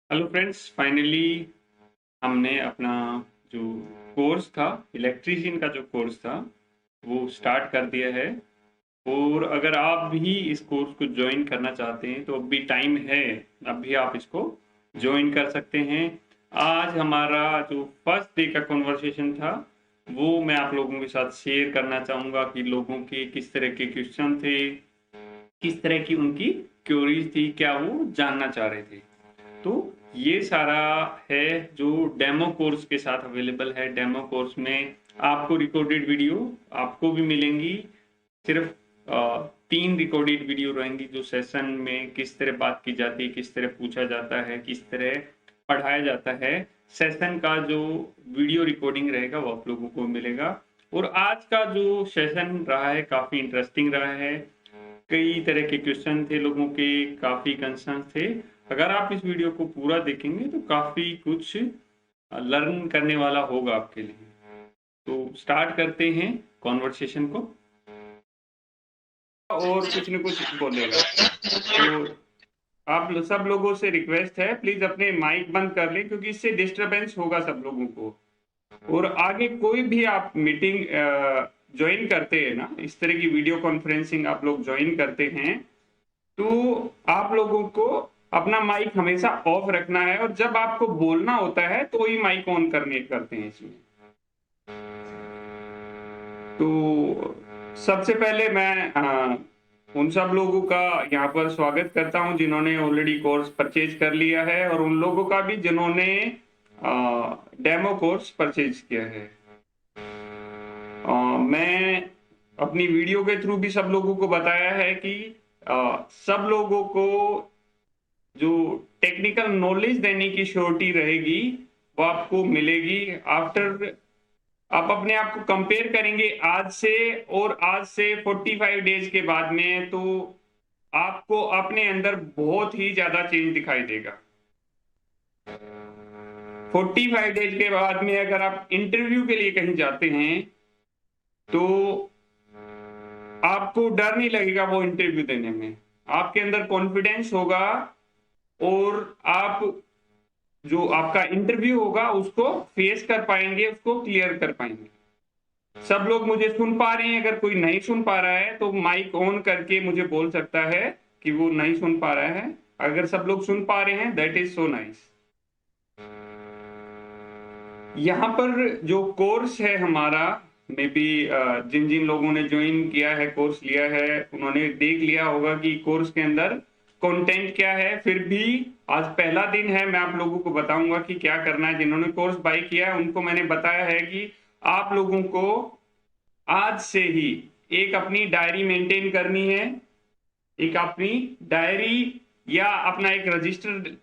Hello friends, finally हमने अपना जो कोर्स था, इलेक्ट्रीशियन का जो कोर्स था वो स्टार्ट कर दिया है। और अगर आप भी इस कोर्स को ज्वाइन करना चाहते हैं तो अब भी टाइम है, अब भी आप इसको ज्वाइन कर सकते हैं। आज हमारा जो फर्स्ट डे का कन्वर्सेशन था वो मैं आप लोगों के साथ शेयर करना चाहूँगा कि लोगों के किस तरह के क्वेश्चन थे, किस तरह की उनकी क्यूरीज थी, क्या वो जानना चाह रहे थे। तो ये सारा है जो डेमो कोर्स के साथ अवेलेबल है। डेमो कोर्स में आपको रिकॉर्डेड वीडियो आपको भी मिलेंगी। सिर्फ 3 रिकॉर्डेड वीडियो रहेंगी जो सेशन में किस तरह बात की जाती है, किस तरह पूछा जाता है, किस तरह पढ़ाया जाता है। सेशन का जो वीडियो रिकॉर्डिंग रहेगा वो आप लोगों को मिलेगा। और आज का जो सेशन रहा है काफ़ी इंटरेस्टिंग रहा है। कई तरह के क्वेश्चन थे लोगों के, काफ़ी कंसर्न थे। अगर आप इस वीडियो को पूरा देखेंगे तो काफ़ी कुछ लर्न करने वाला होगा आपके लिए। तो स्टार्ट करते हैं कॉन्वर्सेशन को और कुछ न कुछ बोलेगा। तो आप सब लोगों से रिक्वेस्ट है, प्लीज अपने माइक बंद कर लें क्योंकि इससे डिस्टरबेंस होगा सब लोगों को। और आगे कोई भी आप मीटिंग ज्वाइन करते हैं ना, इस तरह की वीडियो कॉन्फ्रेंसिंग आप लोग ज्वाइन करते हैं तो आप लोगों को अपना माइक हमेशा ऑफ रखना है और जब आपको बोलना होता है तो ही माइक ऑन करने करते हैं इसमें। तो सबसे पहले मैं उन सब लोगों का यहाँ पर स्वागत करता हूँ जिन्होंने ऑलरेडी कोर्स परचेज कर लिया है और उन लोगों का भी जिन्होंने डेमो कोर्स परचेज किया है। मैं अपनी वीडियो के थ्रू भी सब लोगों को बताया है कि सब लोगों को जो टेक्निकल नॉलेज देने की श्योरिटी रहेगी वो आपको मिलेगी। आफ्टर आप अपने आप को कंपेयर करेंगे आज से, और आज से 45 डेज के बाद में, तो आपको अपने अंदर बहुत ही ज्यादा चेंज दिखाई देगा। 45 डेज के बाद में अगर आप इंटरव्यू के लिए कहीं जाते हैं तो आपको डर नहीं लगेगा वो इंटरव्यू देने में, आपके अंदर कॉन्फिडेंस होगा और आप जो आपका इंटरव्यू होगा उसको फेस कर पाएंगे, उसको क्लियर कर पाएंगे। सब लोग मुझे सुन पा रहे हैं? अगर कोई नहीं सुन पा रहा है तो माइक ऑन करके मुझे बोल सकता है कि वो नहीं सुन पा रहा है। अगर सब लोग सुन पा रहे हैं, दैट इज सो नाइस। यहाँ पर जो कोर्स है हमारा, मे बी जिन जिन लोगों ने ज्वाइन किया है, कोर्स लिया है, उन्होंने देख लिया होगा कि कोर्स के अंदर कंटेंट क्या है। फिर भी आज पहला दिन है, मैं आप लोगों को बताऊंगा कि क्या करना है। जिन्होंने कोर्स बाय किया है उनको मैंने बताया है कि आप लोगों को आज से ही एक अपनी डायरी मेंटेन करनी है। एक अपनी डायरी या अपना एक रजिस्टर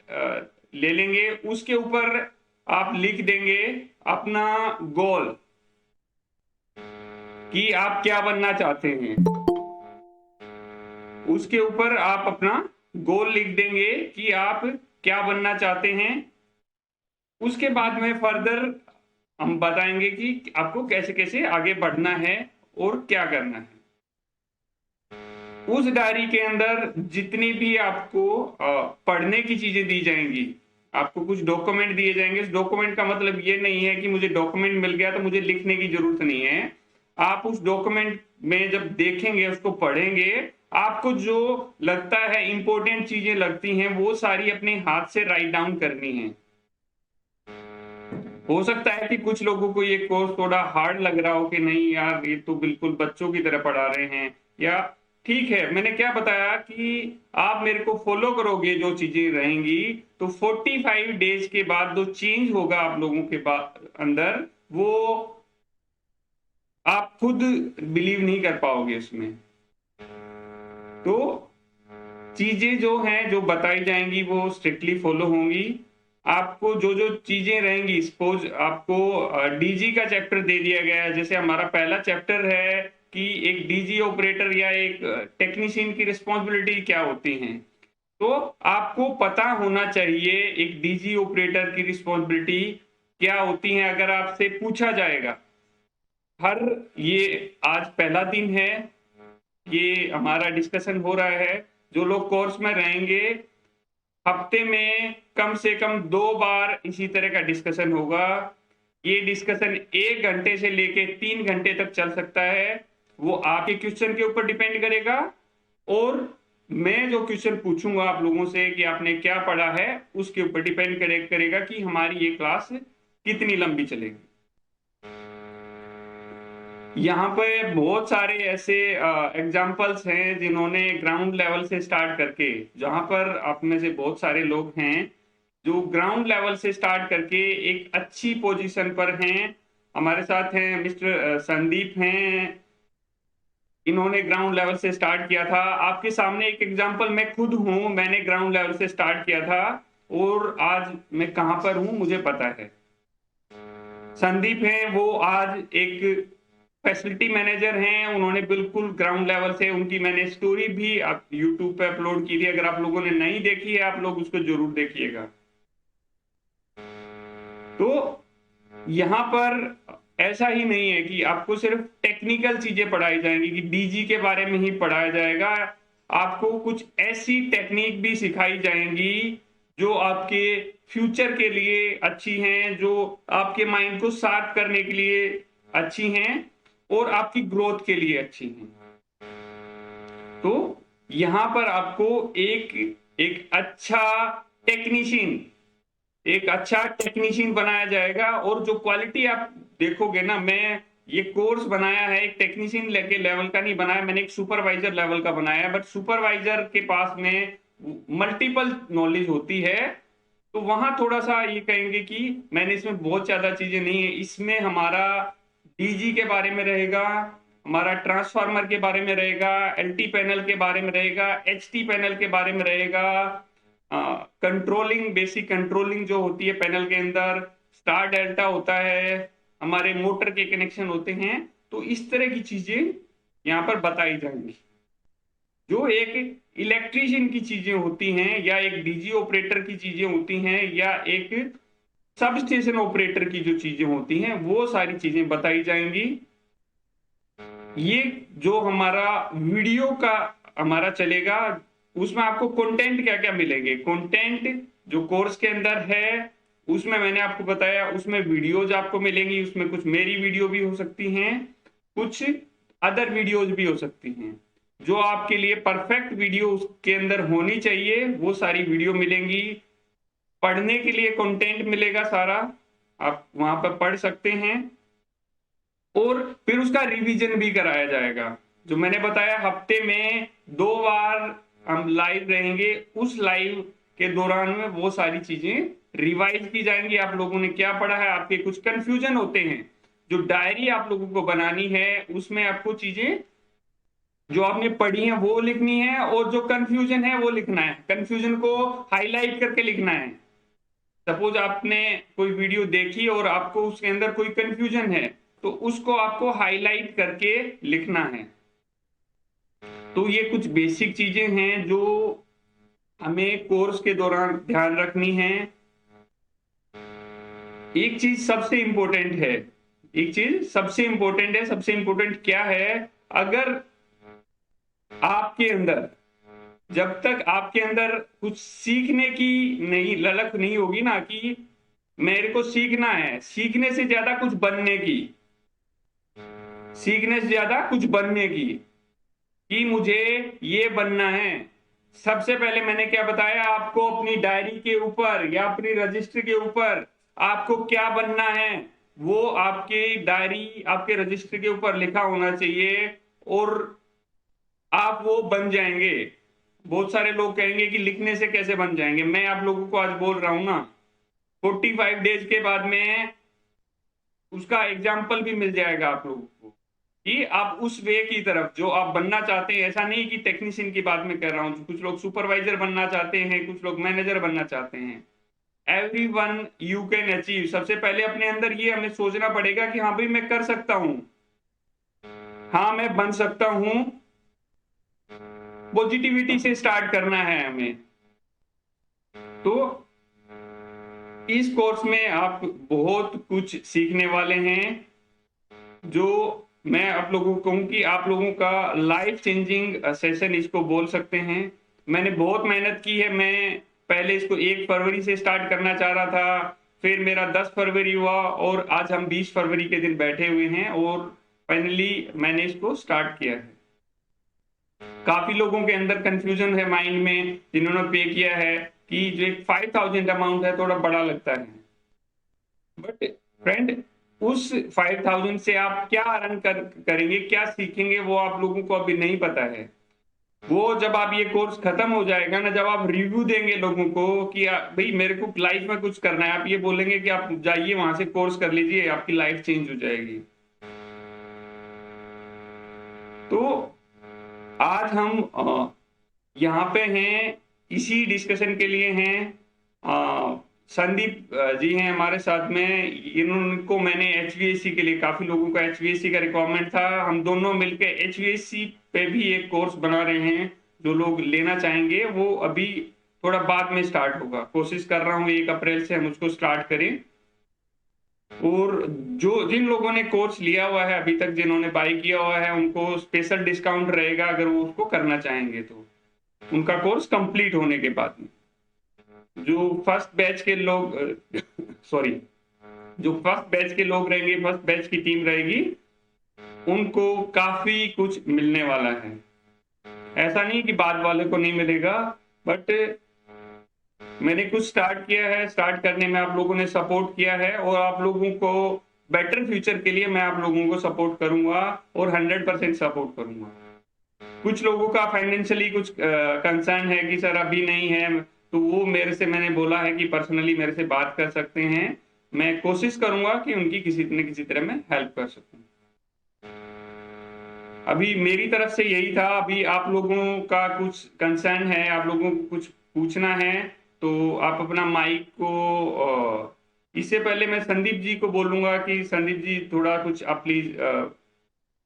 ले लेंगे, उसके ऊपर आप लिख देंगे अपना गोल कि आप क्या बनना चाहते हैं। उसके ऊपर आप अपना गोल लिख देंगे कि आप क्या बनना चाहते हैं। उसके बाद में फर्दर हम बताएंगे कि आपको कैसे कैसे आगे बढ़ना है और क्या करना है। उस डायरी के अंदर जितनी भी आपको पढ़ने की चीजें दी जाएंगी, आपको कुछ डॉक्यूमेंट दिए जाएंगे। इस डॉक्यूमेंट का मतलब ये नहीं है कि मुझे डॉक्यूमेंट मिल गया तो मुझे लिखने की जरूरत नहीं है। आप उस डॉक्यूमेंट में जब देखेंगे, उसको पढ़ेंगे, आपको जो लगता है इंपॉर्टेंट चीजें लगती हैं वो सारी अपने हाथ से राइट डाउन करनी है। हो सकता है कि कुछ लोगों को ये कोर्स थोड़ा हार्ड लग रहा हो कि नहीं यार ये तो बिल्कुल बच्चों की तरह पढ़ा रहे हैं, या ठीक है, मैंने क्या बताया कि आप मेरे को फॉलो करोगे, जो चीजें रहेंगी तो 45 डेज के बाद जो चेंज होगा आप लोगों के अंदर, वो आप खुद बिलीव नहीं कर पाओगे उसमें। तो चीजें जो हैं, जो बताई जाएंगी वो स्ट्रिक्टली फॉलो होंगी। आपको जो जो चीजें रहेंगी, सपोज आपको डीजी का चैप्टर दे दिया गया है। जैसे हमारा पहला चैप्टर है कि एक डीजी ऑपरेटर या एक टेक्नीशियन की रिस्पॉन्सिबिलिटी क्या होती हैं। तो आपको पता होना चाहिए एक डीजी ऑपरेटर की रिस्पॉन्सिबिलिटी क्या होती है, अगर आपसे पूछा जाएगा। हर ये आज पहला दिन है, ये हमारा डिस्कशन हो रहा है। जो लोग कोर्स में रहेंगे, हफ्ते में कम से कम 2 बार इसी तरह का डिस्कशन होगा। ये डिस्कशन 1 घंटे से लेके 3 घंटे तक चल सकता है। वो आपके क्वेश्चन के ऊपर डिपेंड करेगा और मैं जो क्वेश्चन पूछूंगा आप लोगों से कि आपने क्या पढ़ा है उसके ऊपर डिपेंड करेगा कि हमारी ये क्लास कितनी लंबी चलेगी। यहाँ पे बहुत सारे ऐसे एग्जाम्पल्स हैं जिन्होंने ग्राउंड लेवल से स्टार्ट करके, जहां पर आप में से बहुत सारे लोग हैं जो ग्राउंड लेवल से स्टार्ट करके एक अच्छी पोजीशन पर हैं। हमारे साथ हैं मिस्टर संदीप हैं, इन्होंने ग्राउंड लेवल से स्टार्ट किया था। आपके सामने एक एग्जांपल मैं खुद हूं, मैंने ग्राउंड लेवल से स्टार्ट किया था और आज मैं कहां पर हूं मुझे पता है। संदीप हैं, वो आज एक फैसिलिटी मैनेजर हैं, उन्होंने बिल्कुल ग्राउंड लेवल से, उनकी मैंने स्टोरी भी आप यूट्यूब पे अपलोड की थी। अगर आप लोगों ने नहीं देखी है आप लोग उसको जरूर देखिएगा। तो यहाँ पर ऐसा ही नहीं है कि आपको सिर्फ टेक्निकल चीजें पढ़ाई जाएंगी कि डीजी के बारे में ही पढ़ाया जाएगा। आपको कुछ ऐसी टेक्निक भी सिखाई जाएंगी जो आपके फ्यूचर के लिए अच्छी हैं, जो आपके माइंड को शार्प करने के लिए अच्छी हैं और आपकी ग्रोथ के लिए अच्छी हैं। तो यहां पर आपको एक अच्छा टेक्नीशियन बनाया जाएगा और जो क्वालिटी आप देखोगे ना, मैं ये कोर्स बनाया है एक टेक्नीशियन लेवल का नहीं बनाया, मैंने एक सुपरवाइजर लेवल का बनाया है। बट सुपरवाइजर के पास में मल्टीपल नॉलेज होती है, तो वहां थोड़ा सा ये कहेंगे कि मैंने इसमें बहुत ज्यादा चीजें नहीं है। इसमें हमारा डीजी के बारे में रहेगा, हमारा ट्रांसफार्मर के बारे में रहेगा, एलटी पैनल के बारे में रहेगा, एचटी पैनल के बारे में रहेगा, कंट्रोलिंग, बेसिक कंट्रोलिंग जो होती है पैनल के अंदर, स्टार डेल्टा होता है, हमारे मोटर के कनेक्शन होते हैं। तो इस तरह की चीजें यहाँ पर बताई जाएंगी जो एक इलेक्ट्रीशियन की चीजें होती हैं या एक डीजी ऑपरेटर की चीजें होती हैं या एक सब स्टेशन ऑपरेटर की जो चीजें होती हैं वो सारी चीजें बताई जाएंगी। ये जो हमारा वीडियो का हमारा चलेगा उसमें आपको कंटेंट क्या क्या मिलेंगे। कंटेंट जो कोर्स के अंदर है उसमें मैंने आपको बताया, उसमें वीडियोज आपको मिलेंगी, उसमें कुछ मेरी वीडियो भी हो सकती हैं, कुछ अदर वीडियोज भी हो सकती हैं। जो आपके लिए परफेक्ट वीडियो उसके अंदर होनी चाहिए वो सारी वीडियो मिलेंगी। पढ़ने के लिए कंटेंट मिलेगा सारा, आप वहां पर पढ़ सकते हैं और फिर उसका रिवीजन भी कराया जाएगा। जो मैंने बताया हफ्ते में 2 बार हम लाइव रहेंगे, उस लाइव के दौरान में वो सारी चीजें रिवाइज की जाएंगी। आप लोगों ने क्या पढ़ा है, आपके कुछ कंफ्यूजन होते हैं, जो डायरी आप लोगों को बनानी है उसमें आपको चीजें जो आपने पढ़ी है वो लिखनी है और जो कंफ्यूजन है वो लिखना है। कंफ्यूजन को हाईलाइट करके लिखना है। सपोज आपने कोई वीडियो देखी और आपको उसके अंदर कोई कंफ्यूजन है तो उसको आपको हाईलाइट करके लिखना है। तो ये कुछ बेसिक चीजें हैं जो हमें कोर्स के दौरान ध्यान रखनी है। एक चीज सबसे इंपॉर्टेंट है, सबसे इंपॉर्टेंट क्या है, अगर आपके अंदर जब तक आपके अंदर कुछ सीखने की नहीं ललक नहीं होगी ना कि मेरे को सीखना है, सीखने से ज्यादा कुछ बनने की कि मुझे ये बनना है। सबसे पहले मैंने क्या बताया आपको, अपनी डायरी के ऊपर या अपनी रजिस्टर के ऊपर आपको क्या बनना है वो आपकी डायरी आपके रजिस्टर के ऊपर लिखा होना चाहिए और आप वो बन जाएंगे। बहुत सारे लोग कहेंगे कि लिखने से कैसे बन जाएंगे। मैं आप लोगों को आज बोल रहा हूं ना, 45 डेज के बाद में उसका एग्जाम्पल भी मिल जाएगा आप लोगों को कि आप उस वे की तरफ जो आप बनना चाहते हैं। ऐसा नहीं कि टेक्नीशियन की बात में कर रहा हूं, कुछ लोग सुपरवाइजर बनना चाहते हैं, कुछ लोग मैनेजर बनना चाहते हैं। Everyone you can achieve. सबसे पहले अपने अंदर ये हमें सोचना पड़ेगा कि हाँ भाई मैं कर सकता हूं, हाँ मैं बन सकता हूं। पॉजिटिविटी से स्टार्ट करना है हमें। तो इस कोर्स में आप बहुत कुछ सीखने वाले हैं जो मैं आप लोगों को कहूं कि आप लोगों का लाइफ चेंजिंग सेशन इसको बोल सकते हैं। मैंने बहुत मेहनत की है, मैं पहले इसको 1 फरवरी से स्टार्ट करना चाह रहा था, फिर मेरा 10 फरवरी हुआ और आज हम 20 फरवरी के दिन बैठे हुए हैं और फाइनली मैंने इसको स्टार्ट किया है। काफी लोगों के अंदर कंफ्यूजन है माइंड में, जिन्होंने पे किया है, कि जो एक 5000 अमाउंट है थोड़ा बड़ा लगता है, बट फ्रेंड उस 5000 से आप क्या अर्न करेंगे, क्या सीखेंगे, वो आप लोगों को अभी नहीं पता है। वो जब आप ये कोर्स खत्म हो जाएगा ना, जब आप रिव्यू देंगे लोगों को कि भाई मेरे को लाइफ में कुछ करना है, आप ये बोलेंगे कि आप जाइए वहां से कोर्स कर लीजिए, आपकी लाइफ चेंज हो जाएगी। तो आज हम यहाँ पे हैं, इसी डिस्कशन के लिए हैं। संदीप जी हैं हमारे साथ में, इनको मैंने एचवीएससी के लिए, काफी लोगों का एचवीएससी का रिक्वायरमेंट था, हम दोनों मिलकर एचवीएससी पे भी एक कोर्स बना रहे हैं। जो लोग लेना चाहेंगे वो अभी थोड़ा बाद में स्टार्ट होगा, कोशिश कर रहा हूँ 1 अप्रैल से हम उसको स्टार्ट करें। और जो जिन लोगों ने कोर्स लिया हुआ है अभी तक, जिन्होंने बाय किया हुआ है, उनको स्पेशल डिस्काउंट रहेगा अगर वो उसको करना चाहेंगे तो, उनका कोर्स कंप्लीट होने के बाद में। जो फर्स्ट बैच के लोग सॉरी जो फर्स्ट बैच के लोग रहेंगे, फर्स्ट बैच की टीम रहेगी, उनको काफी कुछ मिलने वाला है। ऐसा नहीं कि बाद वाले को नहीं मिलेगा, बट मैंने कुछ स्टार्ट किया है, स्टार्ट करने में आप लोगों ने सपोर्ट किया है, और आप लोगों को बेटर फ्यूचर के लिए मैं आप लोगों को सपोर्ट करूंगा और 100% सपोर्ट करूंगा। कुछ लोगों का फाइनेंशियली कुछ कंसर्न है कि सर अभी नहीं है, तो वो मैंने बोला है कि पर्सनली मेरे से बात कर सकते हैं, मैं कोशिश करूंगा कि उनकी किसी न किसी तरह में हेल्प कर सकूं। अभी मेरी तरफ से यही था। अभी आप लोगों का कुछ कंसर्न है, आप लोगों को कुछ पूछना है, तो आप अपना माइक को इससे पहले मैं संदीप जी को बोलूंगा कि संदीप जी थोड़ा कुछ आप प्लीज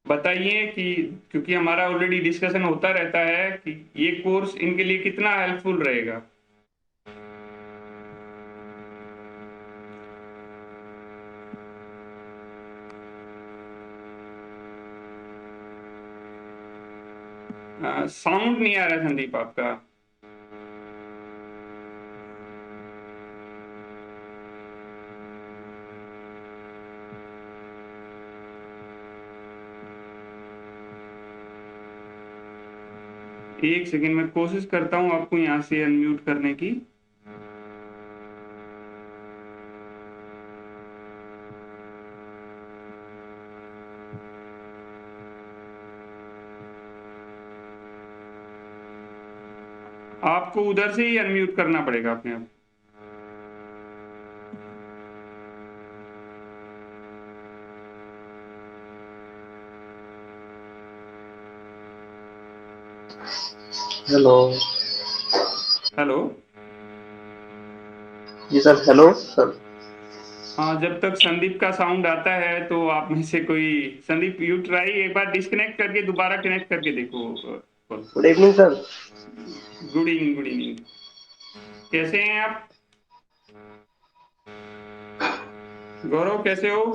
बताइए कि, क्योंकि हमारा ऑलरेडी डिस्कशन होता रहता है कि ये कोर्स इनके लिए कितना हेल्पफुल रहेगा। साउंड नहीं आ रहा संदीप आपका। एक सेकंड में कोशिश करता हूं आपको यहां से अनम्यूट करने की। आपको उधर से ही अनम्यूट करना पड़ेगा अपने आप। हेलो। हेलो। जी सर, हेलो सर। हाँ, जब तक संदीप का साउंड आता है तो आप में से कोई, संदीप यू ट्राई, एक बार डिस्कनेक्ट करके दोबारा कनेक्ट करके देखो। Good evening sir. Good evening, good evening. कैसे हैं आप? गौरव कैसे हो?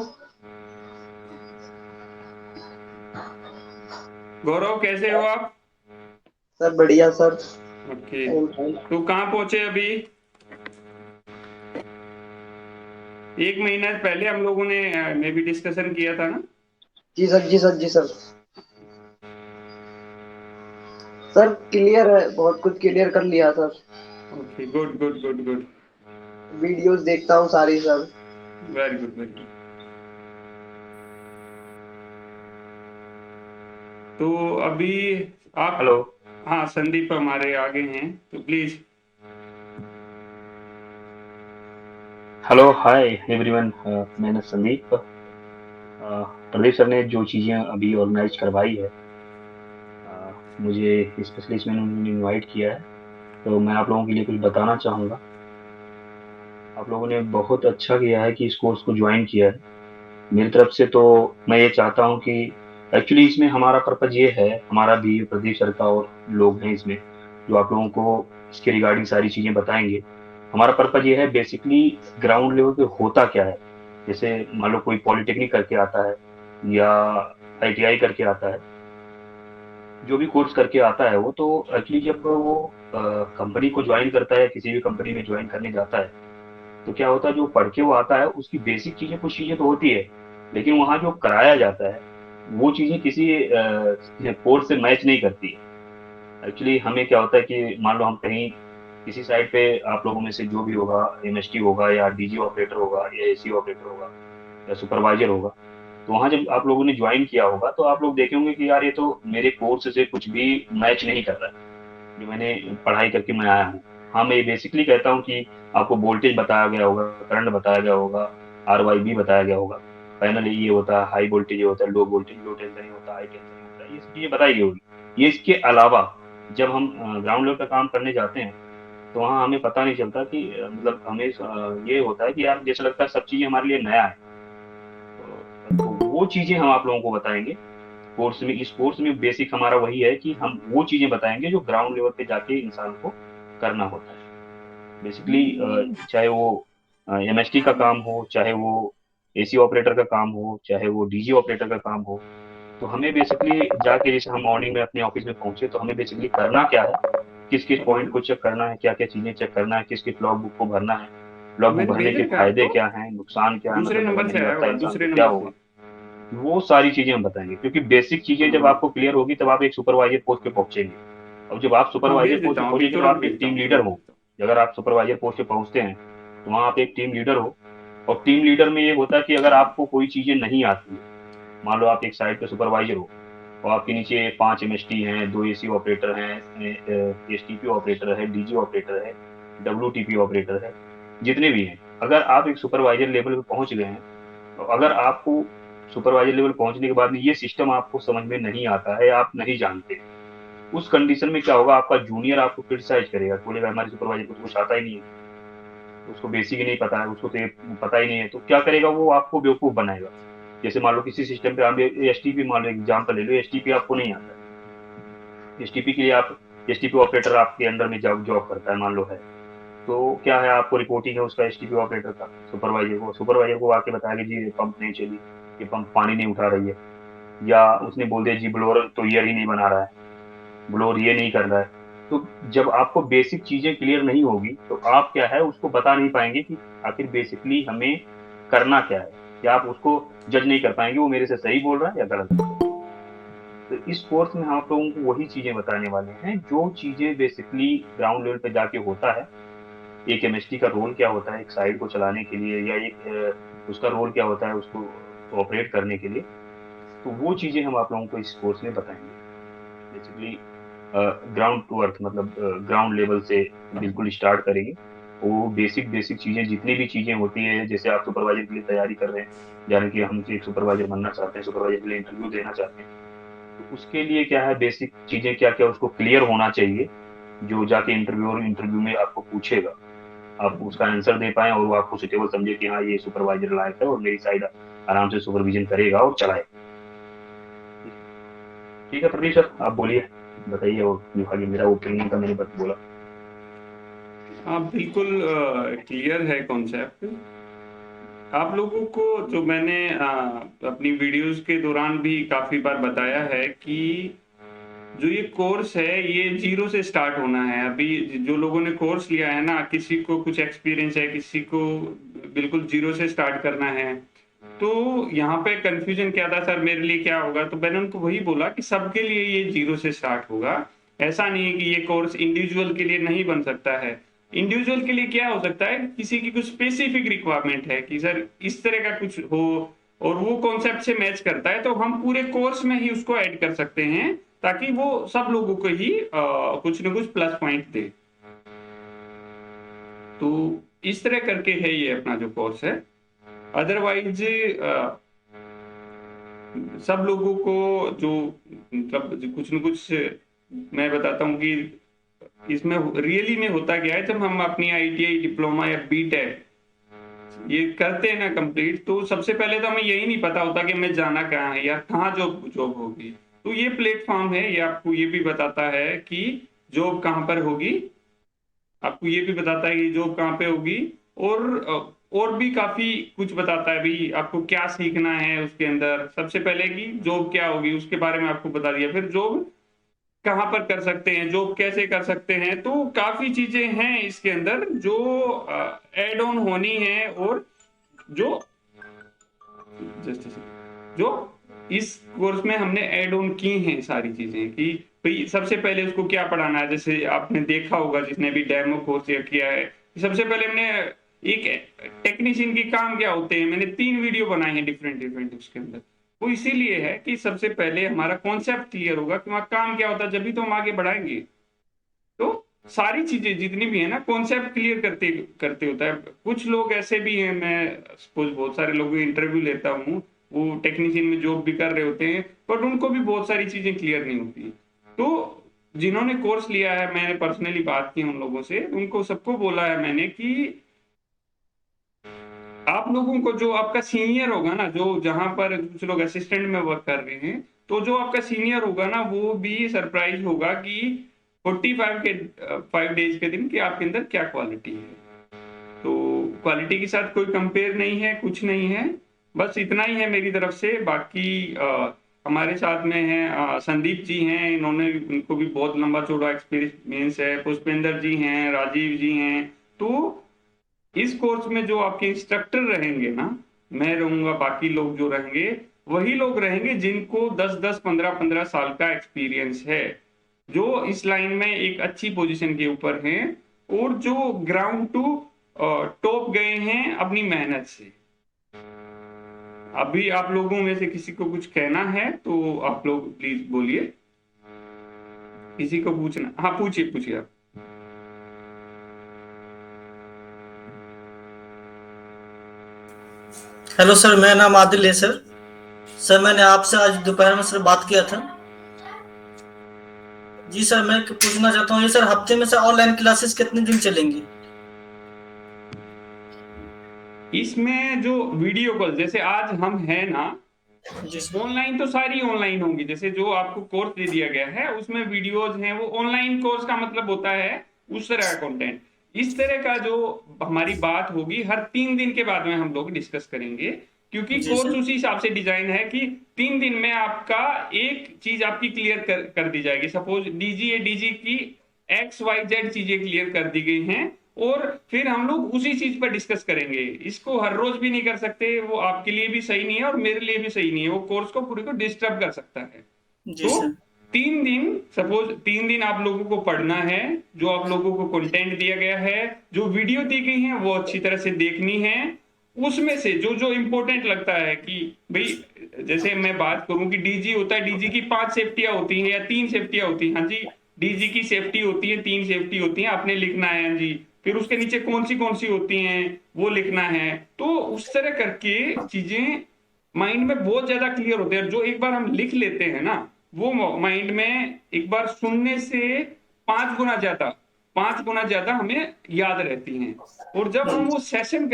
गौरव कैसे हो आप? सर बढ़िया सर। ओके, तो कहाँ पहुंचे अभी? 1 महीना पहले हम लोगों ने भी डिस्कशन किया था ना? जी सर, जी सर, जी सर। सर क्लियर है, बहुत कुछ क्लियर कर लिया sir. Okay, good good good good. Videos देखता हूँ सारी sir. Very good, very good. तो अभी आप, हेलो। हाँ संदीप हमारे आगे हैं, तो प्लीज। Hello, hi everyone. मैं संदीप। प्रदीप सर ने जो चीज़ें अभी ऑर्गेनाइज करवाई है, मुझे स्पेशली इसमें उन्होंने इनवाइट किया है, तो मैं आप लोगों के लिए कुछ बताना चाहूँगा। आप लोगों ने बहुत अच्छा किया है कि इस कोर्स को ज्वाइन किया है। मेरी तरफ से तो मैं ये चाहता हूँ कि एक्चुअली इसमें हमारा पर्पज़ ये है, हमारा भी, प्रदीप सर का और लोग हैं इसमें जो आप लोगों को इसके रिगार्डिंग सारी चीज़ें बताएंगे। हमारा पर्पज़ ये है बेसिकली ग्राउंड लेवल पे होता क्या है। जैसे मान लो कोई पॉलिटेक्निक करके आता है या आईटीआई करके आता है, जो भी कोर्स करके आता है वो, तो एक्चुअली जब वो कंपनी को ज्वाइन करता है, किसी भी कंपनी में ज्वाइन करने जाता है, तो क्या होता है, जो पढ़ के वो आता है उसकी बेसिक चीजें, कुछ चीजें तो होती है, लेकिन वहाँ जो कराया जाता है वो चीजें किसी कोर्स से मैच नहीं करती है। एक्चुअली हमें क्या होता है कि मान लो हम कहीं किसी साइट पे, आप लोगों में से जो भी होगा, एमएसटी होगा या डीजी ऑपरेटर होगा या एसी ऑपरेटर होगा या सुपरवाइजर होगा, तो वहाँ जब आप लोगों ने ज्वाइन किया होगा तो आप लोग देखे होंगे कि यार ये तो मेरे कोर्स से कुछ भी मैच नहीं कर रहा है, जो मैंने पढ़ाई करके मैं आया हूँ। हाँ, मैं बेसिकली कहता हूँ कि आपको वोल्टेज बताया गया होगा, करंट बताया गया होगा, RYB बताया गया होगा, पैनल ये होता है, हाई वोल्टेज ये होता है, लो वोल्टेज, लो टेंशन ये होता है, हाई टेंशन ये होता है, ये सब चीजें बताई गई होगी। ये इसके अलावा जब हम ग्राउंड लेवल का काम करने जाते हैं, तो वहाँ हमें पता नहीं चलता कि मतलब हमें ये होता है कि यार जैसा लगता है सब चीजें हमारे लिए नया है। तो वो चीजें हम आप लोगों को बताएंगे कोर्स में। इस कोर्स में बेसिक हमारा वही है कि हम वो चीजें बताएंगे जो ग्राउंड लेवल पे जाके इंसान को करना होता है। बेसिकली चाहे वो एमएसटी का काम हो, चाहे वो एसी ऑपरेटर का काम हो, चाहे वो डीजी ऑपरेटर का काम हो, तो हमें बेसिकली जाके, जैसे हम मॉर्निंग में अपने ऑफिस में पहुंचे, तो हमें बेसिकली करना क्या है, किस किस पॉइंट को चेक करना है, क्या क्या चीजें चेक करना है, किस किस लॉग बुक को भरना है, लॉग बुक मैंने भरने के भेजा है फायदे आपको, क्या हैं, नुकसान क्या है, दूसरे मतलब अगर नंबर से नहीं आया भरता होगा, इंसान दूसरे तो क्या नंबर होगा। से। वो सारी चीजें हम बताएंगे, क्योंकि बेसिक चीजें जब हाँ आपको क्लियर होगी तब आप एक सुपरवाइजर पोस्ट पे पहुंचेंगे। अब जब आप हाँ, सुपरवाइजर भेज पोस्ट देता पे हूँ, अभी पहुंचेंगे तो तुरंत आप एक भेजता टीम हूँ, लीडर तुरंत हो। भेजता अगर आप सुपरवाइजर पोस्ट पे पहुंचते हैं तो वहाँ आप एक टीम लीडर हो। और टीम लीडर में ये होता है कि अगर आपको कोई चीजें नहीं आती है, मान लो आप एक साइट पे सुपरवाइजर हो और आपके नीचे 5 MST हैं, 2 AC ऑपरेटर हैं, STP ऑपरेटर है, डीजी ऑपरेटर है, WTP ऑपरेटर है, जितने भी हैं, अगर आप एक सुपरवाइजर लेवल पे पहुंच गए हैं, तो अगर आपको सुपरवाइजर लेवल पहुंचने के बाद में ये सिस्टम आपको समझ में नहीं आता है, आप नहीं जानते, उस कंडीशन में क्या होगा, आपका जूनियर आपको क्रिटिसाइज करेगा, बोलेगा हमारे सुपरवाइजर को तो कुछ आता ही नहीं है, उसको बेसिक ही नहीं पता है, उसको तो ये पता ही नहीं है, तो क्या करेगा, वो आपको बेवकूफ बनाएगा। जैसे मान लो किसी सिस्टम पे आप एसटीपी, मान लो एग्जाम्पल ले लो, एसटीपी आपको नहीं आता है, एसटीपी के लिए आप, एसटीपी ऑपरेटर आपके अंडर में जॉब जॉब करता है मान लो है, तो क्या है, आपको रिपोर्टिंग है उसका एसटीपी ऑपरेटर का सुपरवाइजर को आके बताया कि जी पंप नहीं चली, ये पंप पानी नहीं उठा रही है, या उसने बोल दिया जी ब्लोअर तो ईयर ही नहीं बना रहा है, ब्लोअर ये नहीं कर रहा है। तो जब आपको बेसिक चीजें क्लियर नहीं होगी तो आप क्या है उसको बता नहीं पाएंगे कि आखिर बेसिकली हमें करना क्या है, या आप उसको जज नहीं कर पाएंगे वो मेरे से सही बोल रहा है या गलत। तो इस कोर्स में हम आप लोगों को वही चीजें बताने वाले हैं जो चीजें बेसिकली ग्राउंड लेवल पे जाके होता है। एक एमएसटी का रोल क्या होता है एक साइट को चलाने के लिए, या एक उसका रोल क्या होता है उसको ऑपरेट करने के लिए, तो वो चीजें हम आप लोगों को इस कोर्स में बताएंगे। बेसिकली ग्राउंड टू अर्थ, मतलब ग्राउंड लेवल से बिल्कुल स्टार्ट करेंगे। वो बेसिक बेसिक चीजें, जितनी भी चीजें होती है, जैसे आप सुपरवाइजर के लिए तैयारी कर रहे हैं, यानी कि हम एक सुपरवाइजर बनना चाहते हैं, सुपरवाइजर के लिए इंटरव्यू देना चाहते हैं, तो उसके लिए क्या है, बेसिक चीजें क्या क्या उसको क्लियर होना चाहिए, जो जाके इंटरव्यू में आपको पूछेगा, आप उसका आंसर दे पाए और वो आपको सुटेबल समझे कि हाँ ये सुपरवाइजर लायक है और मेरी साइड आराम से सुपरविजन करेगा और चलाएगा। ठीक है प्रदीप सर, आप बोलिए, बताइए, और जो आगे मेरा ओपिनियन का मैंने बस बोला। हाँ बिल्कुल, क्लियर है कॉन्सेप्ट। आप लोगों को जो मैंने अपनी वीडियोस के दौरान भी काफ़ी बार बताया है कि जो ये कोर्स है ये जीरो से स्टार्ट होना है। अभी जो लोगों ने कोर्स लिया है ना, किसी को कुछ एक्सपीरियंस है, किसी को बिल्कुल जीरो से स्टार्ट करना है। तो यहाँ पे कंफ्यूजन क्या था सर, मेरे लिए क्या होगा, तो मैंने उनको वही बोला कि सबके लिए ये जीरो से स्टार्ट होगा। ऐसा नहीं है कि ये कोर्स इंडिविजुअल के लिए नहीं बन सकता है। इंडिविजुअल के लिए क्या हो सकता है, किसी की कुछ स्पेसिफिक रिक्वायरमेंट है कि सर इस तरह का कुछ हो और वो कॉन्सेप्ट से मैच करता है, तो हम पूरे कोर्स में ही उसको ऐड कर सकते हैं ताकि वो सब लोगों को ही कुछ ना कुछ प्लस पॉइंट दे। तो इस तरह करके है ये अपना जो कोर्स है। अदरवाइज सब लोगों को जो मतलब जो कुछ न कुछ मैं बताता हूँ कि इसमें रियली में होता क्या है, जब हम अपनी आईटीआई डिप्लोमा या बीटेक ये करते हैं ना कंप्लीट, तो सबसे पहले तो हमें यही नहीं पता होता कि हमें जाना कहाँ है या कहाँ जॉब जॉब होगी। तो ये प्लेटफॉर्म है, ये आपको ये भी बताता है कि जॉब कहाँ पर होगी, आपको ये भी बताता है कि जॉब कहाँ पे होगी, और भी काफी कुछ बताता है भाई आपको क्या सीखना है उसके अंदर। सबसे पहले कि जॉब क्या होगी उसके बारे में आपको बता दिया, फिर जॉब कहाँ पर कर सकते हैं, जॉब कैसे कर सकते हैं। तो काफी चीजें हैं इसके अंदर जो एड ऑन होनी है, और जो जस्ट जो इस कोर्स में हमने ऐड ऑन की हैं सारी चीजें, कि भाई सबसे पहले उसको क्या पढ़ाना है। जैसे आपने देखा होगा जिसने भी डेमो कोर्स किया है, सबसे पहले हमने एक टेक्नीशियन की काम क्या होते हैं, मैंने 3 वीडियो बनाए हैं डिफरेंट डिफरेंट उसके अंदर। वो इसीलिए है कि सबसे पहले हमारा कॉन्सेप्ट क्लियर होगा कि वहाँ काम क्या होता है, जब भी तो हम आगे बढ़ाएंगे। तो सारी चीजें जितनी भी है ना, कॉन्सेप्ट क्लियर करते करते होता है। कुछ लोग ऐसे भी हैं, मैं सपोज बहुत सारे लोगों की इंटरव्यू लेता हूँ, वो टेक्नीशियन में जॉब भी कर रहे होते हैं, बट उनको भी बहुत सारी चीजें क्लियर नहीं होती। तो जिन्होंने कोर्स लिया है, मैंने पर्सनली बात की उन लोगों से, उनको सबको बोला है मैंने कि आप लोगों को जो आपका सीनियर होगा ना, जो जहां पर कुछ लोग असिस्टेंट में वर्क कर रहे हैं, तो जो आपका सीनियर होगा ना, वो भी सरप्राइज होगा कि 45 के 5 डेज के दिन कि आपके अंदर क्या क्वालिटी है। तो क्वालिटी के साथ कोई कंपेयर नहीं है, कुछ नहीं है। बस इतना ही है मेरी तरफ से। बाकी हमारे साथ में है संदीप जी हैं, इन्होंने इनको भी बहुत लंबा चौड़ा एक्सपीरियंस है। पुष्पेंद्र जी हैं, राजीव जी हैं। तो इस कोर्स में जो आपके इंस्ट्रक्टर रहेंगे ना, मैं रहूंगा, बाकी लोग जो रहेंगे वही लोग रहेंगे जिनको 10-10, 15-15 साल का एक्सपीरियंस है, जो इस लाइन में एक अच्छी पोजीशन के ऊपर हैं, और जो ग्राउंड टू टॉप गए हैं अपनी मेहनत से। अभी आप लोगों में से किसी को कुछ कहना है तो आप लोग प्लीज बोलिए। किसी को पूछना, हाँ पूछिए पूछिए आप। हेलो सर, मेरा नाम आदिल है सर। सर मैंने आपसे आज दोपहर में सर बात किया था। जी सर, मैं पूछना चाहता हूँ, ये सर हफ्ते में सर ऑनलाइन क्लासेस कितने दिन चलेंगी? इसमें जो वीडियो कॉल जैसे आज हम हैं ना, जी सर। ऑनलाइन तो सारी ऑनलाइन होंगी। जैसे जो आपको कोर्स दे दिया गया है उसमें वीडियोज हैं, वो ऑनलाइन कोर्स का मतलब होता है उस तरह का कंटेंट। इस तरह का जो हमारी बात होगी हर 3 दिन के बाद में हम लोग डिस्कस करेंगे, क्योंकि जी कोर्स सर। उसी हिसाब से डिजाइन है कि 3 दिन में आपका एक चीज आपकी क्लियर कर दी जाएगी। सपोज डीजी डीजी की XYZ चीजें क्लियर कर दी गई हैं, और फिर हम लोग उसी चीज पर डिस्कस करेंगे। इसको हर रोज भी नहीं कर सकते, वो आपके लिए भी सही नहीं है और मेरे लिए भी सही नहीं है, वो कोर्स को पूरे को डिस्टर्ब कर सकता है। जी तो सर। 3 दिन, सपोज 3 दिन आप लोगों को पढ़ना है। जो आप लोगों को कंटेंट दिया गया है, जो वीडियो दी गई है, वो अच्छी तरह से देखनी है। उसमें से जो जो इंपॉर्टेंट लगता है कि भाई, जैसे मैं बात करूं कि डीजी होता है, डीजी की 5 सेफ्टियां होती हैं या 3 सेफ्टियां होती हैं। हाँ जी, डीजी की सेफ्टी होती है, 3 सेफ्टी होती हैं, आपने लिखना है। हाँ जी, फिर उसके नीचे कौन सी होती हैं वो लिखना है। तो उस तरह करके चीजें माइंड में बहुत ज्यादा क्लियर होते हैं। जो एक बार हम लिख लेते हैं ना, वो माइंड में एक बार सुनने से 5 गुना ज्यादा हमें याद रहती हैं। और जब हम वो सेशन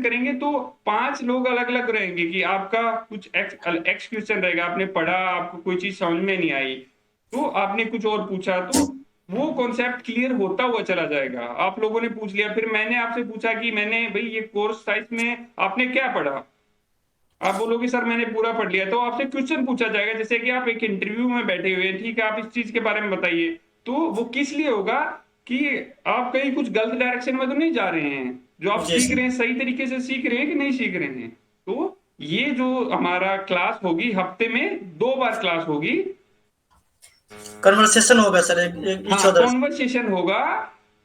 करेंगे, तो 5 लोग अलग अलग रहेंगे कि आपका कुछ एक्स क्वेश्चन रहेगा, आपने पढ़ा, आपको कोई चीज समझ में नहीं आई, तो आपने कुछ और पूछा, तो वो कॉन्सेप्ट क्लियर होता हुआ चला जाएगा। आप लोगों ने पूछ लिया, फिर मैंने आपसे पूछा कि मैंने भाई ये कोर्स था, इसमें आपने क्या पढ़ा, आप बोलोगे सर मैंने पूरा पढ़ लिया, तो आपसे क्वेश्चन पूछा जाएगा। जैसे कि आप एक इंटरव्यू में बैठे हुए हैं, ठीक है, आप इस चीज के बारे में बताइए। तो वो किस लिए होगा कि आप कहीं कुछ गलत डायरेक्शन में तो नहीं जा रहे हैं, जो आप जी सीख सर। रहे हैं सही तरीके से सीख रहे हैं कि नहीं सीख रहे हैं। तो ये जो हमारा क्लास होगी, हफ्ते में 2 बार क्लास होगी। कन्वर्सेशन होगा सर, एक ईच हाँ, अदर। कॉन्वर्सेशन होगा।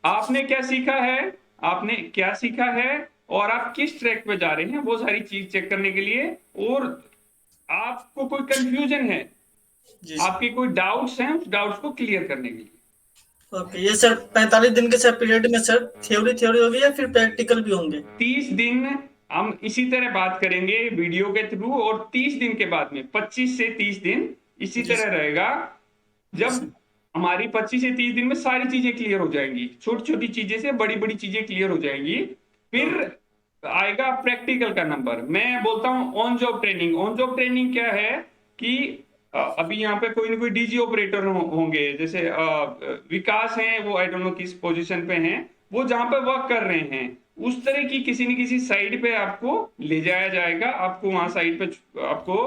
आपने क्या सीखा है, और आप किस ट्रैक पे जा रहे हैं, वो सारी चीज चेक करने के लिए। और आपको कोई कंफ्यूजन है, जी सर। आपके कोई डाउट्स हैं, उस डाउट्स को क्लियर करने के लिए। ओके, ये सर 45 दिन के सर पीरियड में सर थ्योरी थ्योरी होगी या फिर प्रैक्टिकल भी होंगे? 30 दिन हम इसी तरह बात करेंगे वीडियो के थ्रू, और 30 दिन के बाद में 25 से 30 दिन इसी जी तरह सर। रहेगा। जी जब सर। हमारी 25 से 30 दिन में सारी चीजें क्लियर हो जाएंगी, छोटी छोटी चीजें से बड़ी बड़ी चीजें क्लियर हो जाएंगी। फिर ओके। आएगा प्रैक्टिकल का नंबर। मैं बोलता हूँ on job training. On job training क्या है कि अभी यहाँ पे कोई ना कोई डीजी ऑपरेटर होंगे, जैसे विकास हैं, वो आई डोंट नो किस पोजीशन पे हैं, वो जहां पे वर्क कर रहे हैं, उस तरह की किसी न किसी साइड पे आपको ले जाया जाएगा। आपको वहां साइड पे आपको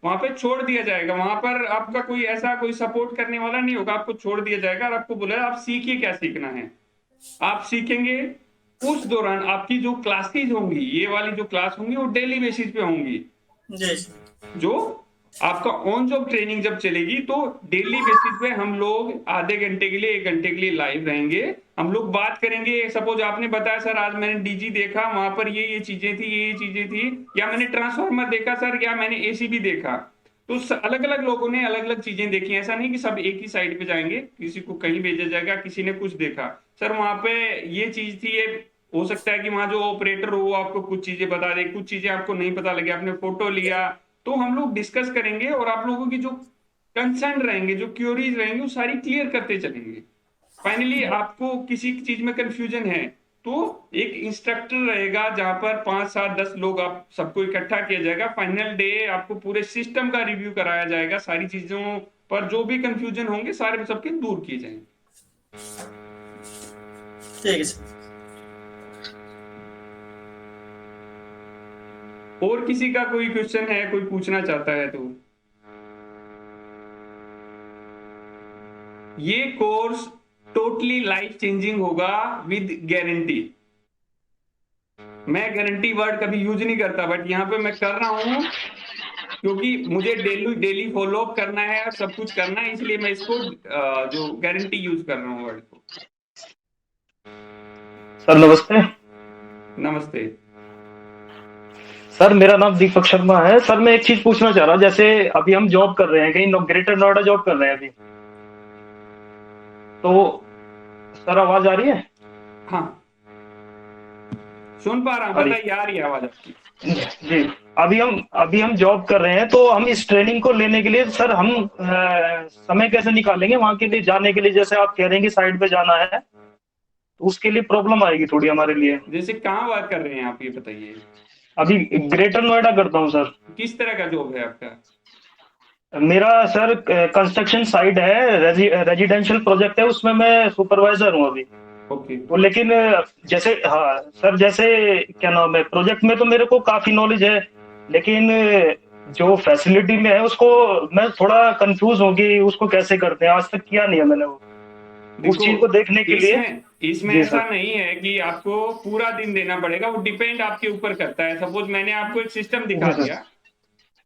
वहां पे छोड़ दिया जाएगा। वहां पर आपका कोई ऐसा कोई सपोर्ट करने वाला नहीं होगा, आपको छोड़ दिया जाएगा और आपको बोला आप सीखिए क्या सीखना है। आप सीखेंगे, उस दौरान आपकी जो क्लासेस होंगी, ये वाली जो क्लास होंगी वो डेली बेसिस पे होंगी। जी जो आपका ऑन जॉब ट्रेनिंग जब चलेगी तो डेली बेसिस पे हम लोग आधे घंटे के लिए 1 घंटे के लिए लाइव रहेंगे। हम लोग बात करेंगे, सपोज आपने बताया सर आज मैंने डीजी देखा, वहां पर ये चीजें थी, ये चीजें थी, या मैंने ट्रांसफार्मर देखा सर, या मैंने एसी भी देखा। तो अलग अलग लोगों ने अलग अलग चीजें देखी, ऐसा नहीं कि सब एक ही साइड पे जाएंगे, किसी को कहीं भेजा जाएगा, किसी ने कुछ देखा सर वहां पे ये चीज थी, ये हो सकता है कि वहां जो ऑपरेटर हो वो आपको कुछ चीजें बता दे, कुछ चीजें आपको नहीं पता लगे, आपने फोटो लिया। तो हम लोग डिस्कस करेंगे और आप लोगों की जो कंसर्न रहेंगे, जो क्यूरीज रहेंगे, वो सारी क्लियर करते चलेंगे। फाइनली आपको किसी चीज में कंफ्यूजन है तो एक इंस्ट्रक्टर रहेगा जहां पर 5 7 10 लोग आप सबको इकट्ठा किया जाएगा। फाइनल डे आपको पूरे सिस्टम का रिव्यू कराया जाएगा, सारी चीजों पर जो भी कंफ्यूजन होंगे सारे सबके दूर किए जाएंगे। ठीक है सर। और किसी का कोई क्वेश्चन है, कोई पूछना चाहता है तो? ये कोर्स टोटली लाइफ चेंजिंग होगा विद गारंटी। मैं गारंटी वर्ड कभी यूज नहीं करता, बट यहाँ पे मैं कर रहा हूं क्योंकि मुझे डेली डेली फॉलो अप करना है और सब कुछ करना है, इसलिए मैं इसको जो गारंटी यूज कर रहा हूँ वर्ड को। सर नमस्ते। नमस्ते सर मेरा नाम दीपक शर्मा है। सर मैं एक चीज पूछना चाह रहा, जैसे अभी हम जॉब कर रहे हैं कहीं ग्रेटर नोएडा जॉब कर रहे हैं अभी, तो सर आवाज आ रही है? हाँ सुन पा रहा हूँ, बताइए आ रही है आवाज आपकी। जी। अभी हम जॉब कर रहे हैं, तो हम इस ट्रेनिंग को लेने के लिए सर हम समय कैसे निकालेंगे वहां के लिए जाने के लिए? जैसे आप कह रहे हैं कि साइड पे जाना है, तो उसके लिए प्रॉब्लम आएगी थोड़ी हमारे लिए। जैसे कहाँ बात कर रहे हैं आप, ये बताइए। अभी ग्रेटर नोएडा करता हूँ सर। किस तरह का जॉब है आपका? मेरा सर कंस्ट्रक्शन साइट है, रेजिडेंशियल प्रोजेक्ट है, उसमें मैं सुपरवाइजर हूँ अभी। ओके तो लेकिन जैसे हाँ सर, जैसे क्या नाम है, प्रोजेक्ट में तो मेरे को काफी नॉलेज है, लेकिन जो फैसिलिटी में है उसको मैं थोड़ा कंफ्यूज हूँ कि उसको कैसे करते हैं। आज तक किया नहीं है मैंने वो, उस चीज को देखने के लिए। इसमें जी ऐसा सर। नहीं है कि आपको पूरा दिन देना पड़ेगा, वो डिपेंड आपके ऊपर करता है। सपोज मैंने आपको एक सिस्टम दिखा जी दिया, सर।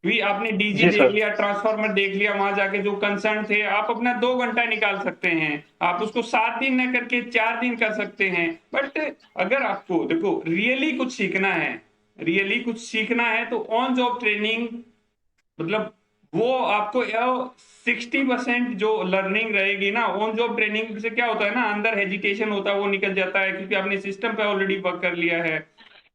भी आपने डीजी जी देख सर। लिया, ट्रांसफार्मर देख लिया, वहां जाके जो कंसर्न थे आप अपना 2 घंटा निकाल सकते हैं। आप उसको 7 दिन न करके 4 दिन कर सकते हैं। बट अगर आपको देखो रियली कुछ सीखना है, रियली कुछ सीखना है तो ऑन जॉब ट्रेनिंग, मतलब वो आपको 60% जो लर्निंग रहेगी ना ऑन जॉब ट्रेनिंग से, क्या होता है ना, अंदर हेजिटेशन होता है वो निकल जाता है, क्योंकि आपने सिस्टम पे ऑलरेडी वर्क कर लिया है,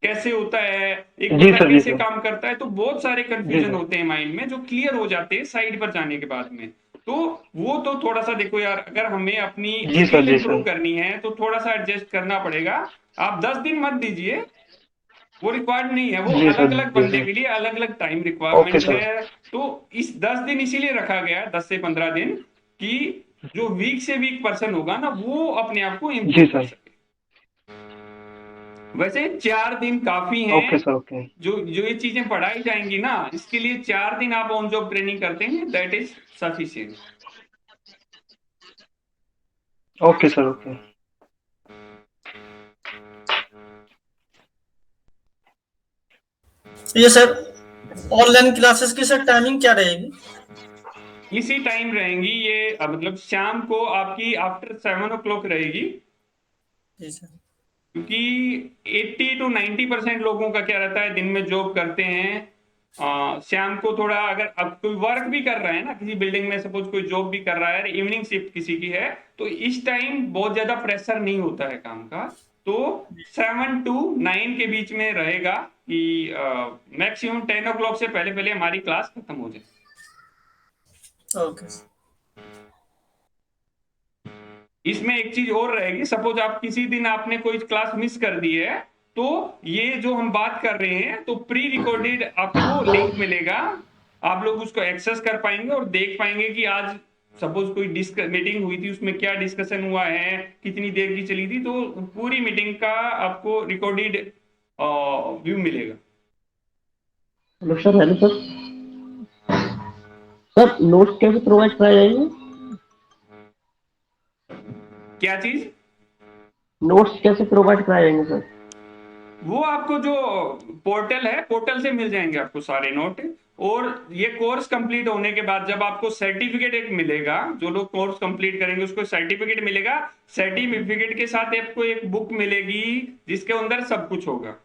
कैसे होता है, एक जी बंदा सर। जी कैसे सर। काम करता है। तो बहुत सारे जी कंफ्यूजन सर। होते हैं माइंड में जो क्लियर हो जाते हैं साइड पर जाने के बाद में। तो वो तो थोड़ा सा देखो यार, अगर हमें अपनी जी सर। स्किल जी इंप्रूव सर। करनी है तो थोड़ा सा एडजस्ट करना पड़ेगा। आप 10 दिन मत दीजिए, वो रिक्वायर्ड नहीं है, वो जी सर। अलग अलग जी बंदे सर। के लिए अलग अलग टाइम ओके रिक्वायरमेंट सर। है। तो इस 10 दिन इसीलिए रखा गया है, 10 से 15 दिन, कि जो वीक से वीक पर्सन होगा ना वो अपने आप को जी इम्प्रूव कर सर। सके। वैसे 4 दिन काफी हैं, ओके सर। ओके। जो जो ये चीजें पढ़ाई जाएंगी ना, इसके लिए 4 दिन आप ऑन जॉब ट्रेनिंग करते हैं, that is sufficient. Okay sir. Okay. ये सर ऑनलाइन क्लासेस की सर टाइमिंग क्या रहेगी? इसी टाइम रहेंगी ये, मतलब शाम को आपकी आफ्टर 7 o'clock रहेगी। जी सर। क्योंकि 80 to 90% लोगों का क्या रहता है, दिन में जॉब करते हैं, शाम को थोड़ा, अगर अब कोई वर्क भी कर रहा है ना किसी बिल्डिंग में, सपोज कोई जॉब भी कर रहा है, इवनिंग शिफ्ट किसी की है, तो इस टाइम बहुत ज्यादा प्रेशर नहीं होता है काम का। तो 7 to 9 के बीच में रहेगा कि मैक्सिमम 10 o'clock से पहले पहले हमारी क्लास खत्म हो जाए। Okay sir. इसमें एक चीज और रहेगी, सपोज आप किसी दिन आपने कोई क्लास मिस कर दी है, तो ये जो हम बात कर रहे हैं, तो प्री रिकॉर्डेड आपको लिंक मिलेगा, आप लोग उसको एक्सेस कर पाएंगे और देख पाएंगे कि आज सपोज कोई मीटिंग हुई थी, उसमें क्या डिस्कशन हुआ है, कितनी देर की चली थी, तो पूरी मीटिंग का आपको रिकॉर्डेड व्यू मिलेगा। Hello sir. Hello sir. Sir notes कैसे प्रोवाइड कराए जाएंगे? क्या चीज? नोट्स कैसे प्रोवाइड कराए जाएंगे सर? वो आपको जो पोर्टल है, पोर्टल से मिल जाएंगे आपको सारे नोट। और ये कोर्स कंप्लीट होने के बाद जब आपको सर्टिफिकेट एक मिलेगा, जो लोग कोर्स कंप्लीट करेंगे उसको सर्टिफिकेट मिलेगा। सर्टिफिकेट के साथ आपको एक बुक मिलेगी जिसके अंदर सब कुछ होगा।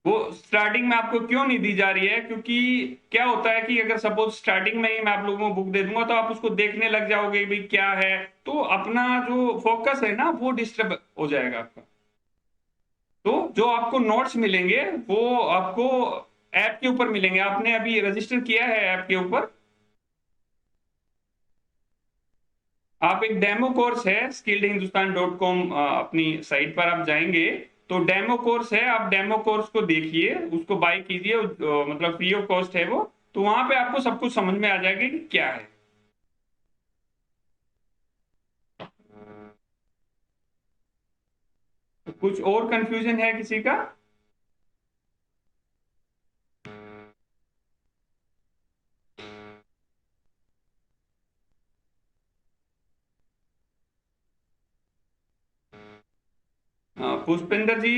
वो स्टार्टिंग में आपको क्यों नहीं दी जा रही है, क्योंकि क्या होता है कि अगर सपोज स्टार्टिंग में ही मैं आप लोगों को बुक दे दूंगा तो आप उसको देखने लग जाओगे भाई क्या है, तो अपना जो फोकस है ना वो डिस्टर्ब हो जाएगा आपका। तो जो आपको नोट्स मिलेंगे वो आपको ऐप के ऊपर मिलेंगे। आपने अभी रजिस्टर किया है ऐप के ऊपर? आप एक डेमो कोर्स है skilledhindustanCom अपनी साइट पर आप जाएंगे तो डेमो कोर्स है, आप डेमो कोर्स को देखिए, उसको बाय कीजिए, मतलब फ्री ऑफ कॉस्ट है वो। तो वहां पे आपको सब कुछ समझ में आ जाएगा कि क्या है। तो कुछ और कंफ्यूजन है किसी का? पुष्पेंद्र जी।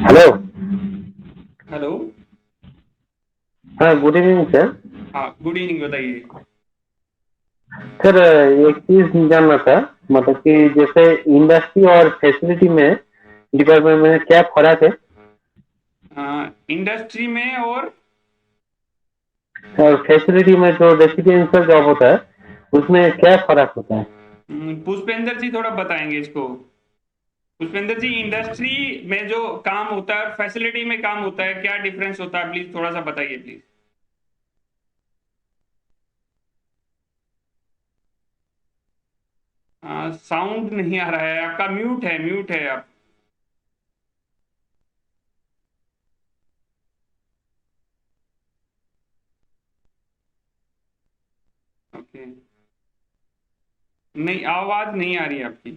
हेलो। हेलो। हाँ, गुड इवनिंग सर। हाँ, गुड इवनिंग, बताइए। सर एक चीज जानना था, मतलब कि जैसे इंडस्ट्री और फैसिलिटी में डिपार्टमेंट में क्या फर्क है? इंडस्ट्री में और फैसिलिटी में जो रेसिडेंशियल जॉब होता है उसमें क्या फर्क होता है? पुष्पेंद्र जी थोड़ा बताएंगे इसको। पुष्पेंद्र जी, इंडस्ट्री में जो काम होता है, फैसिलिटी में काम होता है, क्या डिफरेंस होता है, प्लीज थोड़ा सा बताइए प्लीज। साउंड नहीं आ रहा है आपका, म्यूट है, म्यूट है आप। ओके, नहीं, आवाज नहीं आ रही है आपकी।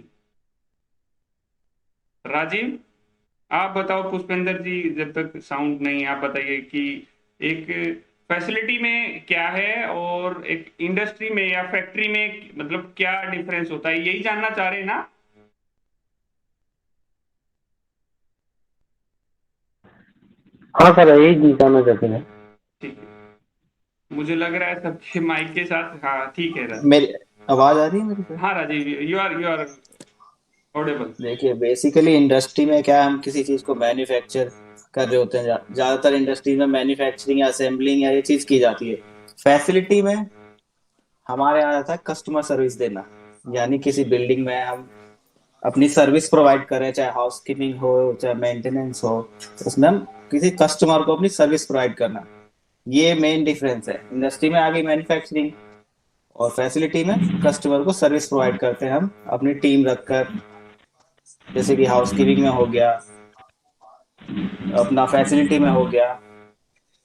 राजीव, आप बताओ। पुष्पेंद्र जी जब तक साउंड नहीं, आप बताइए कि एक फैसिलिटी में क्या है और एक इंडस्ट्री में या फैक्ट्री में मतलब क्या डिफरेंस होता है, यही जानना चाह रहे हैं ना? हाँ सर, यही चीज जानना चाहते हैं। ठीक है, मुझे लग रहा है सबके माइक के साथ। हाँ ठीक है मेरी आवाज आ रही है मेरी पे? हाँ राजीव, यू आर ऑडिबल। देखिए, बेसिकली इंडस्ट्री में क्या है, हम किसी चीज को मैन्युफैक्चर कर रहे होते हैं। ज्यादातर इंडस्ट्री में मैन्युफैक्चरिंग या असेंबलिंग या ये चीज की जाती है। फैसिलिटी में हमारे यहाँ आता है कस्टमर सर्विस देना, यानी किसी बिल्डिंग में हम अपनी सर्विस प्रोवाइड करें, चाहे हाउसकीपिंग हो चाहे मेंटेनेंस हो, उसमें हम किसी कस्टमर को अपनी सर्विस प्रोवाइड करना। ये मेन डिफरेंस है। इंडस्ट्री में आ गई मैन्युफैक्चरिंग, और फैसिलिटी में कस्टमर को सर्विस प्रोवाइड करते हैं हम अपनी टीम रखकर, जैसे कि हाउसकीपिंग में हो गया, अपना फैसिलिटी में हो गया,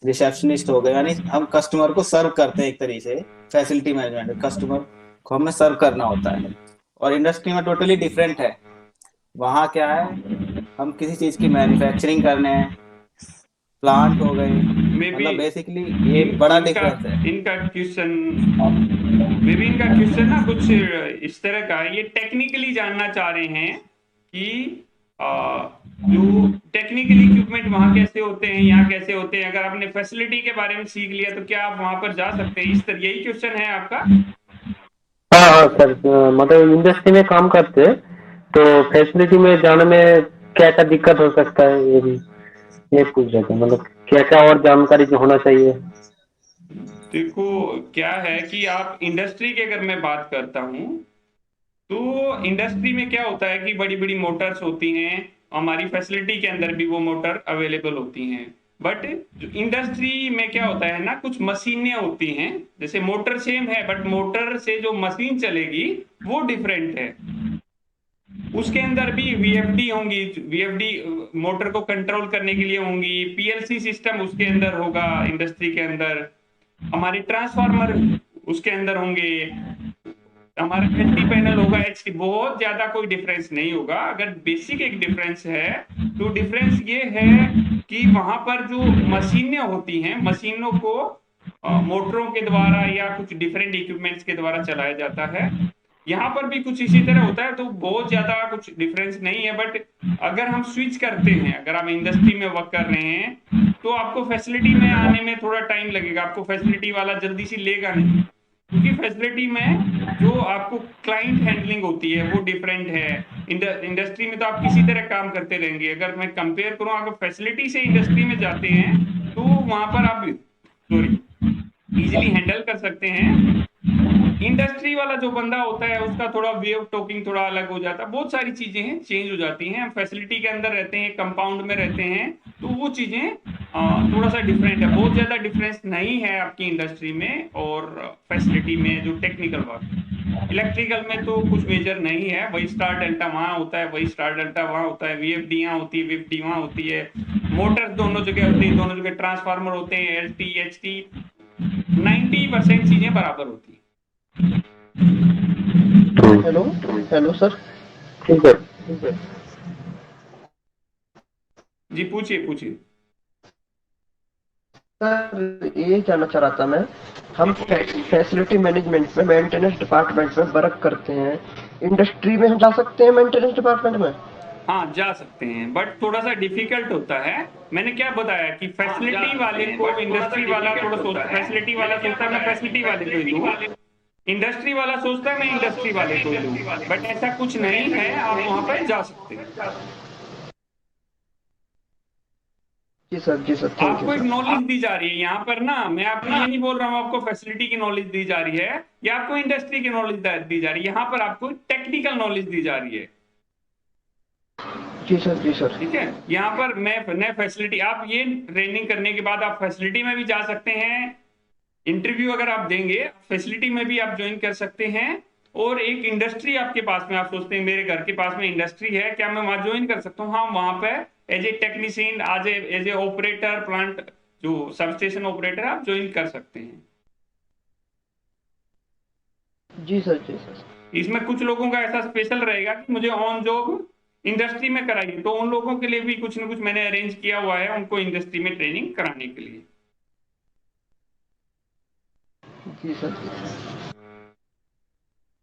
रिसेप्शनिस्ट हो गया, यानी हम कस्टमर को सर्व करते हैं। एक तरीके से फैसिलिटी मैनेजमेंट, कस्टमर को हमें सर्व करना होता है। और इंडस्ट्री में टोटली डिफरेंट है। वहाँ क्या है, हम किसी चीज की मैन्युफैक्चरिंग करने हैं, प्लांट हो गए, मतलब बेसिकली ये बड़ा डिफरेंस है। इनका क्वेश्चन मे बी इनका क्वेश्चन ना कुछ इस तरह का है, ये टेक्निकली जानना चाह रहे हैं कि जो टेक्निकली इक्विपमेंट वहाँ कैसे होते हैं, यहाँ कैसे होते हैं। अगर आपने फैसिलिटी के बारे में सीख लिया तो क्या आप वहां पर जा सकते हैं, इस तरह यही क्वेश्चन है आपका? हाँ हाँ सर, मतलब इंडस्ट्री में काम करते हैं तो फैसिलिटी में जाने में क्या क्या दिक्कत हो सकता है, ये पूछ रहे थे। मतलब क्या क्या और जानकारी जो होना चाहिए। देखो क्या है कि आप इंडस्ट्री की अगर मैं बात करता हूँ तो इंडस्ट्री में क्या होता है कि बड़ी बड़ी मोटर्स होती हैं, हमारी फैसिलिटी के अंदर भी वो मोटर अवेलेबल होती हैं। बट इंडस्ट्री में क्या होता है ना, कुछ मशीनें होती हैं, जैसे मोटर सेम है बट मोटर से जो मशीन चलेगी वो डिफरेंट है। उसके अंदर भी वीएफडी होंगी, वीएफडी मोटर को कंट्रोल करने के लिए होंगी, पीएलसी सिस्टम उसके अंदर होगा इंडस्ट्री के अंदर, हमारे ट्रांसफार्मर उसके अंदर होंगे, हमारा एंटी पैनल होगा, एचटी। बहुत ज्यादा कोई डिफरेंस नहीं होगा। अगर बेसिक एक डिफरेंस है तो डिफरेंस ये है कि वहां पर जो मशीनें होती हैं, मशीनों को मोटरों के द्वारा या कुछ डिफरेंट इक्विपमेंट्स के द्वारा चलाया जाता है। यहाँ पर भी कुछ इसी तरह होता है, तो बहुत ज्यादा कुछ डिफरेंस नहीं है। बट अगर हम स्विच करते हैं, अगर आप इंडस्ट्री में वर्क कर रहे हैं, तो आपको फैसिलिटी में आने में थोड़ा टाइम लगेगा। आपको फैसिलिटी वाला जल्दी से लेगा नहीं, क्योंकि फैसिलिटी में जो आपको क्लाइंट हैंडलिंग होती है वो डिफरेंट है। इंडस्ट्री में तो आप किसी तरह काम करते रहेंगे। अगर मैं कंपेयर करूं, अगर फैसिलिटी से इंडस्ट्री में जाते हैं तो वहां पर आप इजीली हैंडल कर सकते हैं। इंडस्ट्री वाला जो बंदा होता है उसका थोड़ा वे ऑफ टॉकिंग थोड़ा अलग हो जाता है, बहुत सारी चीजें हैं चेंज हो जाती हैं। हम फैसिलिटी के अंदर रहते हैं, कंपाउंड में रहते हैं, तो वो चीजें थोड़ा सा डिफरेंट है। बहुत ज्यादा डिफरेंस नहीं है आपकी इंडस्ट्री में और फैसिलिटी में जो टेक्निकल वर्क। इलेक्ट्रिकल में तो कुछ मेजर नहीं है, वही स्टार डेल्टा वहां होता है, वही स्टार डेल्टा वहां होता है, वीएफडी यहाँ होती है, वीएफडी वहां होती है, मोटर्स दोनों जगह होती है, दोनों जगह ट्रांसफार्मर होते हैं, एलटी एचटी, 90% चीजें बराबर होती है। Hello hello sir. ठीक है। जी पूछिए पूछिए। सर ये जानना चाह रहा था मैं, हम फैसिलिटी मैनेजमेंट में मेंटेनेंस डिपार्टमेंट में वर्क करते हैं, इंडस्ट्री में हम जा सकते हैं मेंटेनेंस डिपार्टमेंट में? हाँ जा सकते हैं, बट थोड़ा सा डिफिकल्ट होता है। मैंने क्या बताया कि फैसिलिटी वाले को इंडस्ट्री वाला थोड़ा सोचता है, फैसिलिटी वाला सोचता है मैं फैसिलिटी वाले को ही दूं, इंडस्ट्री वाला सोचता है मैं इंडस्ट्री वाले को ही दूं, बट ऐसा कुछ नहीं है। आप वहां पर जा सकते हैं। जी सर थैंक आपको यू एक सर। नॉलेज दी जा रही है यहाँ पर ना। मैं आपको ये नहीं बोल रहा हूँ आपको फैसिलिटी की नॉलेज दी जा रही है या आपको इंडस्ट्री की नॉलेज दी जा रही है, यहाँ पर आपको टेक्निकल नॉलेज दी जा रही है। जी सर। ठीक है, यहाँ पर मैं फैसिलिटी, आप ये ट्रेनिंग करने के बाद आप फैसिलिटी में भी जा सकते हैं। इंटरव्यू अगर आप देंगे, फैसिलिटी में भी आप ज्वाइन कर सकते हैं। और एक इंडस्ट्री आपके पास में, आप सोचते हैं मेरे घर के पास में इंडस्ट्री है, क्या मैं वहां ज्वाइन कर सकता हूँ? हाँ, वहां पे as a technician, as a operator, plant जो सबस्टेशन ऑपरेटर आप ज्वाइन कर सकते हैं। जी सर। इसमें कुछ लोगों का ऐसा स्पेशल रहेगा कि मुझे ऑन जॉब इंडस्ट्री में कराइए, तो उन लोगों के लिए भी कुछ ना कुछ मैंने अरेंज किया हुआ है उनको इंडस्ट्री में ट्रेनिंग कराने के लिए। जी सर।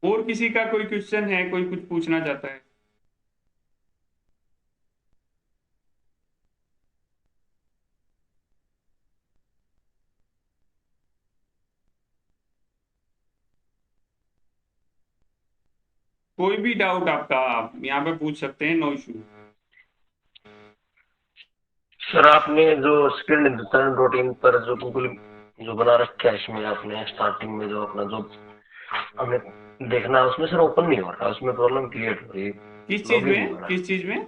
और किसी का कोई क्वेश्चन है, कोई कुछ पूछना चाहता है? कोई भी डाउट आपका आप यहाँ पे पूछ सकते हैं, नो इशू। सर आपने जो स्किल्ड इंटर्न रूटीन पर जो गूगल जो बना रखा है, इसमें आपने स्टार्टिंग में जो अपना जो हमें देखना है उसमें सर ओपन नहीं हो रहा, उसमें प्रॉब्लम क्रिएट हो रही है। किस चीज में?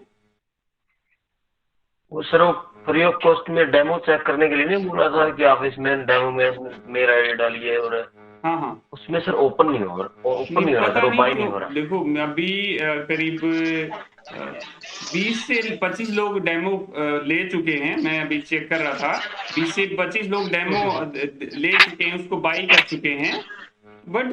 वो सर वो फ्री ऑफ कॉस्ट में डेमो चेक करने के लिए नहीं बोला था कि आप इसमें डेमो में मेरा आईडी डालिए, और हाँ उसमें सर ओपन नहीं हो रहा सर, वो बाय नहीं हो रहा। देखो अभी करीब 20 से 25 लोग डेमो ले चुके हैं। मैं अभी चेक कर रहा था, 20 से 25 लोग डेमो ले चुके हैं, उसको बाई कर चुके हैं। बट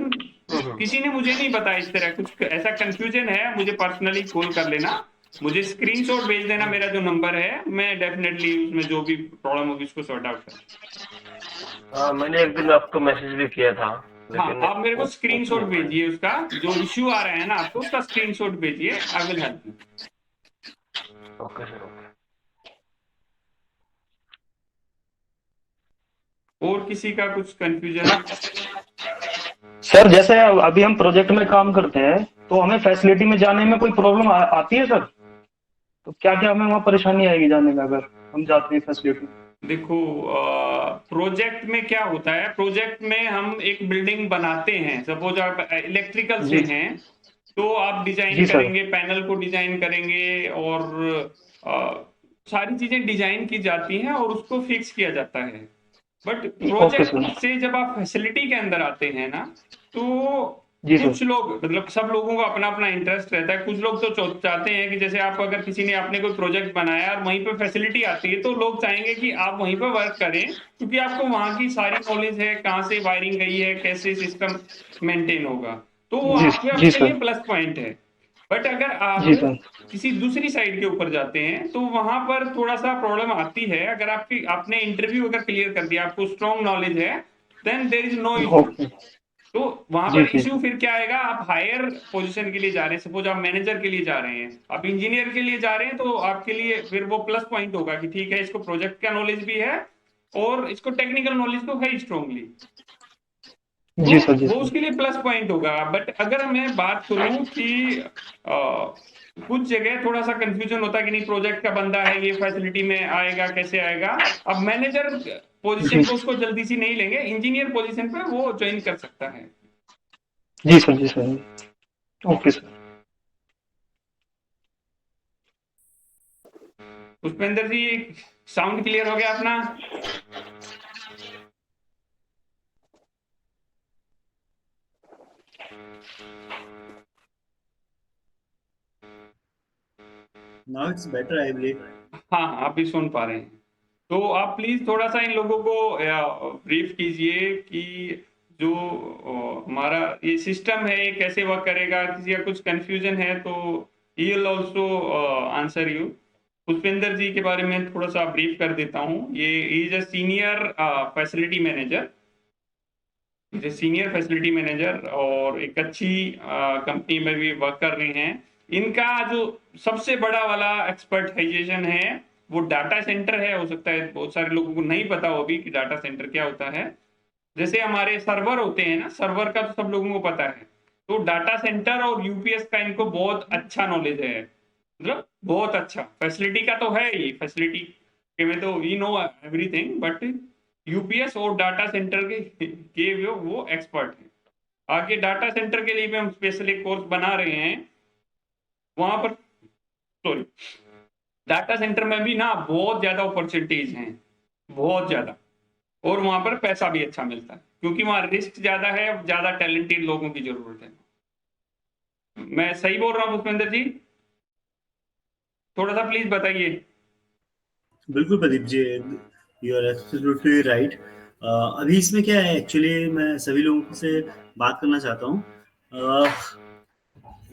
किसी ने मुझे नहीं बताया इस तरह कुछ, ऐसा कंफ्यूजन है, मुझे पर्सनली कॉल कर लेना, मुझे स्क्रीनशॉट भेज देना, मेरा जो नंबर है, मैं डेफिनेटली उसमें जो भी प्रॉब्लम होगी उसको सॉर्ट आउट कर। हाँ, मैंने एक दिन आपको मैसेज भी किया था। हाँ, आप मेरे को स्क्रीनशॉट भेजिए, उसका जो इश्यू आ रहा है ना आपको, उसका स्क्रीनशॉट भेजिए, I will help you. Okay sir, okay. और किसी का कुछ कंफ्यूजन? सर जैसे अभी हम प्रोजेक्ट में काम करते हैं तो हमें फैसिलिटी में जाने में कोई प्रॉब्लम आती है सर? तो क्या क्या हमें वहाँ परेशानी आएगी जाने में अगर हम जाते हैं फैसिलिटी में? देखो प्रोजेक्ट में क्या होता है, प्रोजेक्ट में हम एक बिल्डिंग बनाते हैं, सपोज आप इलेक्ट्रिकल से हैं तो आप डिजाइन करेंगे, पैनल को डिजाइन करेंगे और सारी चीजें डिजाइन की जाती हैं और उसको फिक्स किया जाता है। बट प्रोजेक्ट से जब आप फैसिलिटी के अंदर आते हैं ना, तो कुछ लोग, मतलब सब लोगों का अपना अपना इंटरेस्ट रहता है। कुछ लोग तो चाहते हैं कि जैसे आप अगर किसी ने आपने कोई प्रोजेक्ट बनाया और वहीं पे फैसिलिटी आती है तो लोग चाहेंगे कि आप वहीं पे वर्क करें, क्योंकि आपको वहां की सारी नॉलेज है, कहाँ से वायरिंग गई है, कैसे सिस्टम मेंटेन होगा, तो वो आपके लिए प्लस पॉइंट है। बट अगर आप जी सर। किसी दूसरी साइड के ऊपर जाते हैं तो वहां पर थोड़ा सा प्रॉब्लम आती है। अगर आपने इंटरव्यू अगर क्लियर कर दिया, आपको स्ट्रॉन्ग नॉलेज है, then there is no issue. Okay. तो वहां जी पर सर। इश्यू फिर क्या आएगा, आप हायर पोजीशन के लिए जा रहे हैं, सपोज आप मैनेजर के लिए जा रहे हैं, आप इंजीनियर के लिए जा रहे हैं, तो आपके लिए फिर वो प्लस पॉइंट होगा कि ठीक है, इसको प्रोजेक्ट का नॉलेज भी है और इसको टेक्निकल नॉलेज तो है स्ट्रांगली, तो जी सर। जी वो सर। उसके लिए प्लस पॉइंट होगा। बट अगर मैं बात करूं कि कुछ जगह थोड़ा सा कंफ्यूजन होता है कि नहीं, प्रोजेक्ट का बंदा है, ये फैसिलिटी में आएगा, कैसे आएगा। अब मैनेजर पोजीशन जी पे उसको जल्दी से नहीं लेंगे, इंजीनियर पोजीशन पे वो ज्वाइन कर सकता है। जी सर। जी sir. Okay sir. Pushpendra ji, sound clear हो गया अपना? Now it's better, I believe. हाँ हाँ, आप भी सुन पा रहे हैं। तो आप प्लीज थोड़ा सा इन लोगों को ब्रीफ कीजिए कि जो हमारा ये सिस्टम है, ये कैसे वर्क करेगा। किसी का कुछ कंफ्यूजन है तो he will also answer you. Pushpendra ji के बारे में थोड़ा सा ब्रीफ कर देता हूँ। ये is a senior facility manager, senior facility manager, और एक अच्छी कंपनी में भी वर्क कर रहे हैं। इनका जो सबसे बड़ा वाला एक्सपर्टाइजेशन है वो डाटा सेंटर है। हो सकता है बहुत सारे लोगों को नहीं पता हो भी कि डाटा सेंटर क्या होता है। जैसे हमारे सर्वर होते हैं ना, सर्वर का तो सब लोगों को पता है, तो डाटा सेंटर और यूपीएस का इनको बहुत अच्छा नॉलेज है, मतलब बहुत अच्छा। फैसिलिटी का तो है ही, फैसिलिटी के में तो we know everything, but UPS और डाटा सेंटर के वो एक्सपर्ट हैं। आगे डाटा सेंटर के लिए भी हम स्पेशल एक कोर्स बना रहे हैं। वहां पर सॉरी, डाटा सेंटर में भी ना बहुत ज्यादा अपॉर्चुनिटीज हैं, बहुत ज्यादा, और वहां पर पैसा भी अच्छा मिलता है क्योंकि वहां रिस्क ज्यादा है, ज्यादा टैलेंटेड लोगों की जरूरत है। मैं सही बोल रहा हूँ पुष्पेंद्र जी? थोड़ा सा प्लीज बताइए। बिल्कुल Pradeep ji, you are absolutely right. अभी इसमें क्या है, एक्चुअली मैं सभी लोगों से बात करना चाहता हूँ।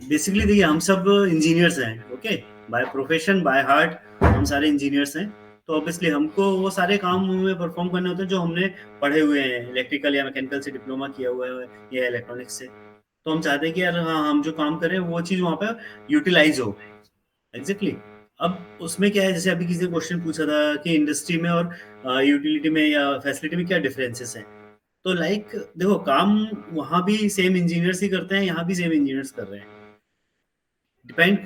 बेसिकली देखिए, हम सब इंजीनियर्स हैं, okay, by profession by heart हम सारे इंजीनियर्स हैं। तो ऑब्वियसली हमको वो सारे काम में परफॉर्म करने होते हैं जो हमने पढ़े हुए हैं, इलेक्ट्रिकल या मैकेनिकल से डिप्लोमा किया हुआ है या इलेक्ट्रॉनिक्स से। तो हम चाहते हैं कि यार हाँ, हम जो काम करें वो चीज़ वहाँ पे यूटिलाइज हो। एग्जैक्टली अब उसमें क्या है, जैसे अभी किसी ने क्वेश्चन पूछा था कि इंडस्ट्री में और यूटिलिटी में या फैसिलिटी में क्या डिफरेंसेस हैं। तो लाइक देखो, काम वहाँ भी सेम इंजीनियर्स ही करते हैं, यहाँ भी सेम इंजीनियर्स कर रहे हैं। डिपेंड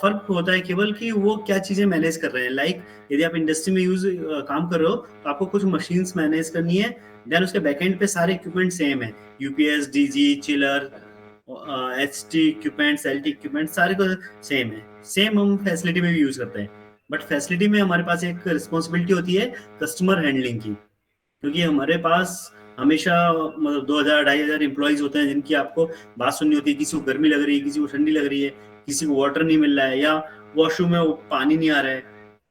फर्क होता है केवल कि वो क्या चीजें मैनेज कर रहे हैं। लाइक यदि आप इंडस्ट्री में काम कर रहे हो तो आपको कुछ मशीन्स मैनेज करनी है, देन उसके बैकएंड पे सारे इक्विपमेंट सेम है, UPS, DG, chiller, HT equipments, LT equipment, सारे को सेम है। सेम हम फैसिलिटी में भी यूज करते हैं, बट फैसिलिटी में हमारे पास एक रिस्पॉन्सिबिलिटी होती है कस्टमर हैंडलिंग की, क्योंकि हमारे पास हमेशा मतलब 2000-2500 एम्प्लॉइज होते हैं जिनकी आपको बात सुननी होती है। किसी को गर्मी लग रही है, किसी को ठंडी लग रही है, किसी को वाटर नहीं मिल रहा है, या वॉशरूम में पानी नहीं आ रहा है।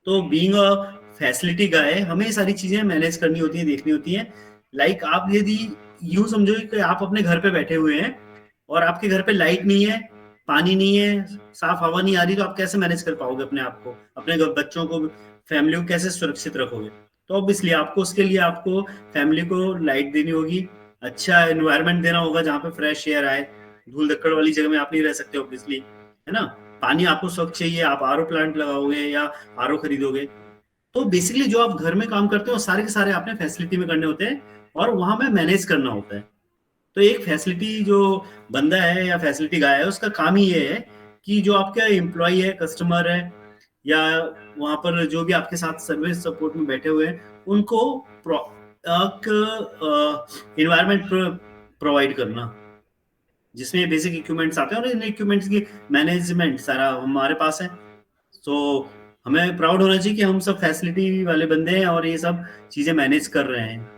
तो बीइंग अ फैसिलिटी गाय हमें ये सारी चीजें मैनेज करनी होती है, देखनी होती है। लाइक आप यदि यूं समझो कि आप अपने घर पे बैठे हुए हैं और आपके घर पे लाइट नहीं है, पानी नहीं है, साफ हवा नहीं आ रही, तो आप कैसे मैनेज कर पाओगे अपने आप को, अपने बच्चों को, फैमिली को कैसे सुरक्षित रखोगे? तो ऑब्वियसली आपको उसके लिए आपको फैमिली को लाइट देनी होगी, अच्छा एनवायरनमेंट देना होगा जहाँ पे फ्रेश एयर आए। धूल धक्कड़ वाली जगह में आप नहीं रह सकते ऑब्वियसली, है ना। पानी आपको स्वच्छ चाहिए, आप आरओ प्लांट लगाओगे या आरओ खरीदोगे। तो बेसिकली जो आप घर में काम करते हो सारे के सारे आपने फैसिलिटी में करने होते हैं और वहां में मैनेज करना होता है। तो एक फैसिलिटी जो बंदा है या फैसिलिटी गाय है, उसका काम ही ये है कि जो आपका एम्प्लॉय है, कस्टमर है, या वहां पर जो भी आपके साथ सर्विस सपोर्ट में बैठे हुए हैं, उनको इन्वायरमेंट प्रोवाइड करना जिसमें बेसिक इक्विपमेंट्स आते हैं, और इन इक्विपमेंट्स की मैनेजमेंट सारा हमारे पास है। तो हमें प्राउड होना चाहिए कि हम सब फैसिलिटी वाले बंदे हैं और ये सब चीजें मैनेज कर रहे हैं।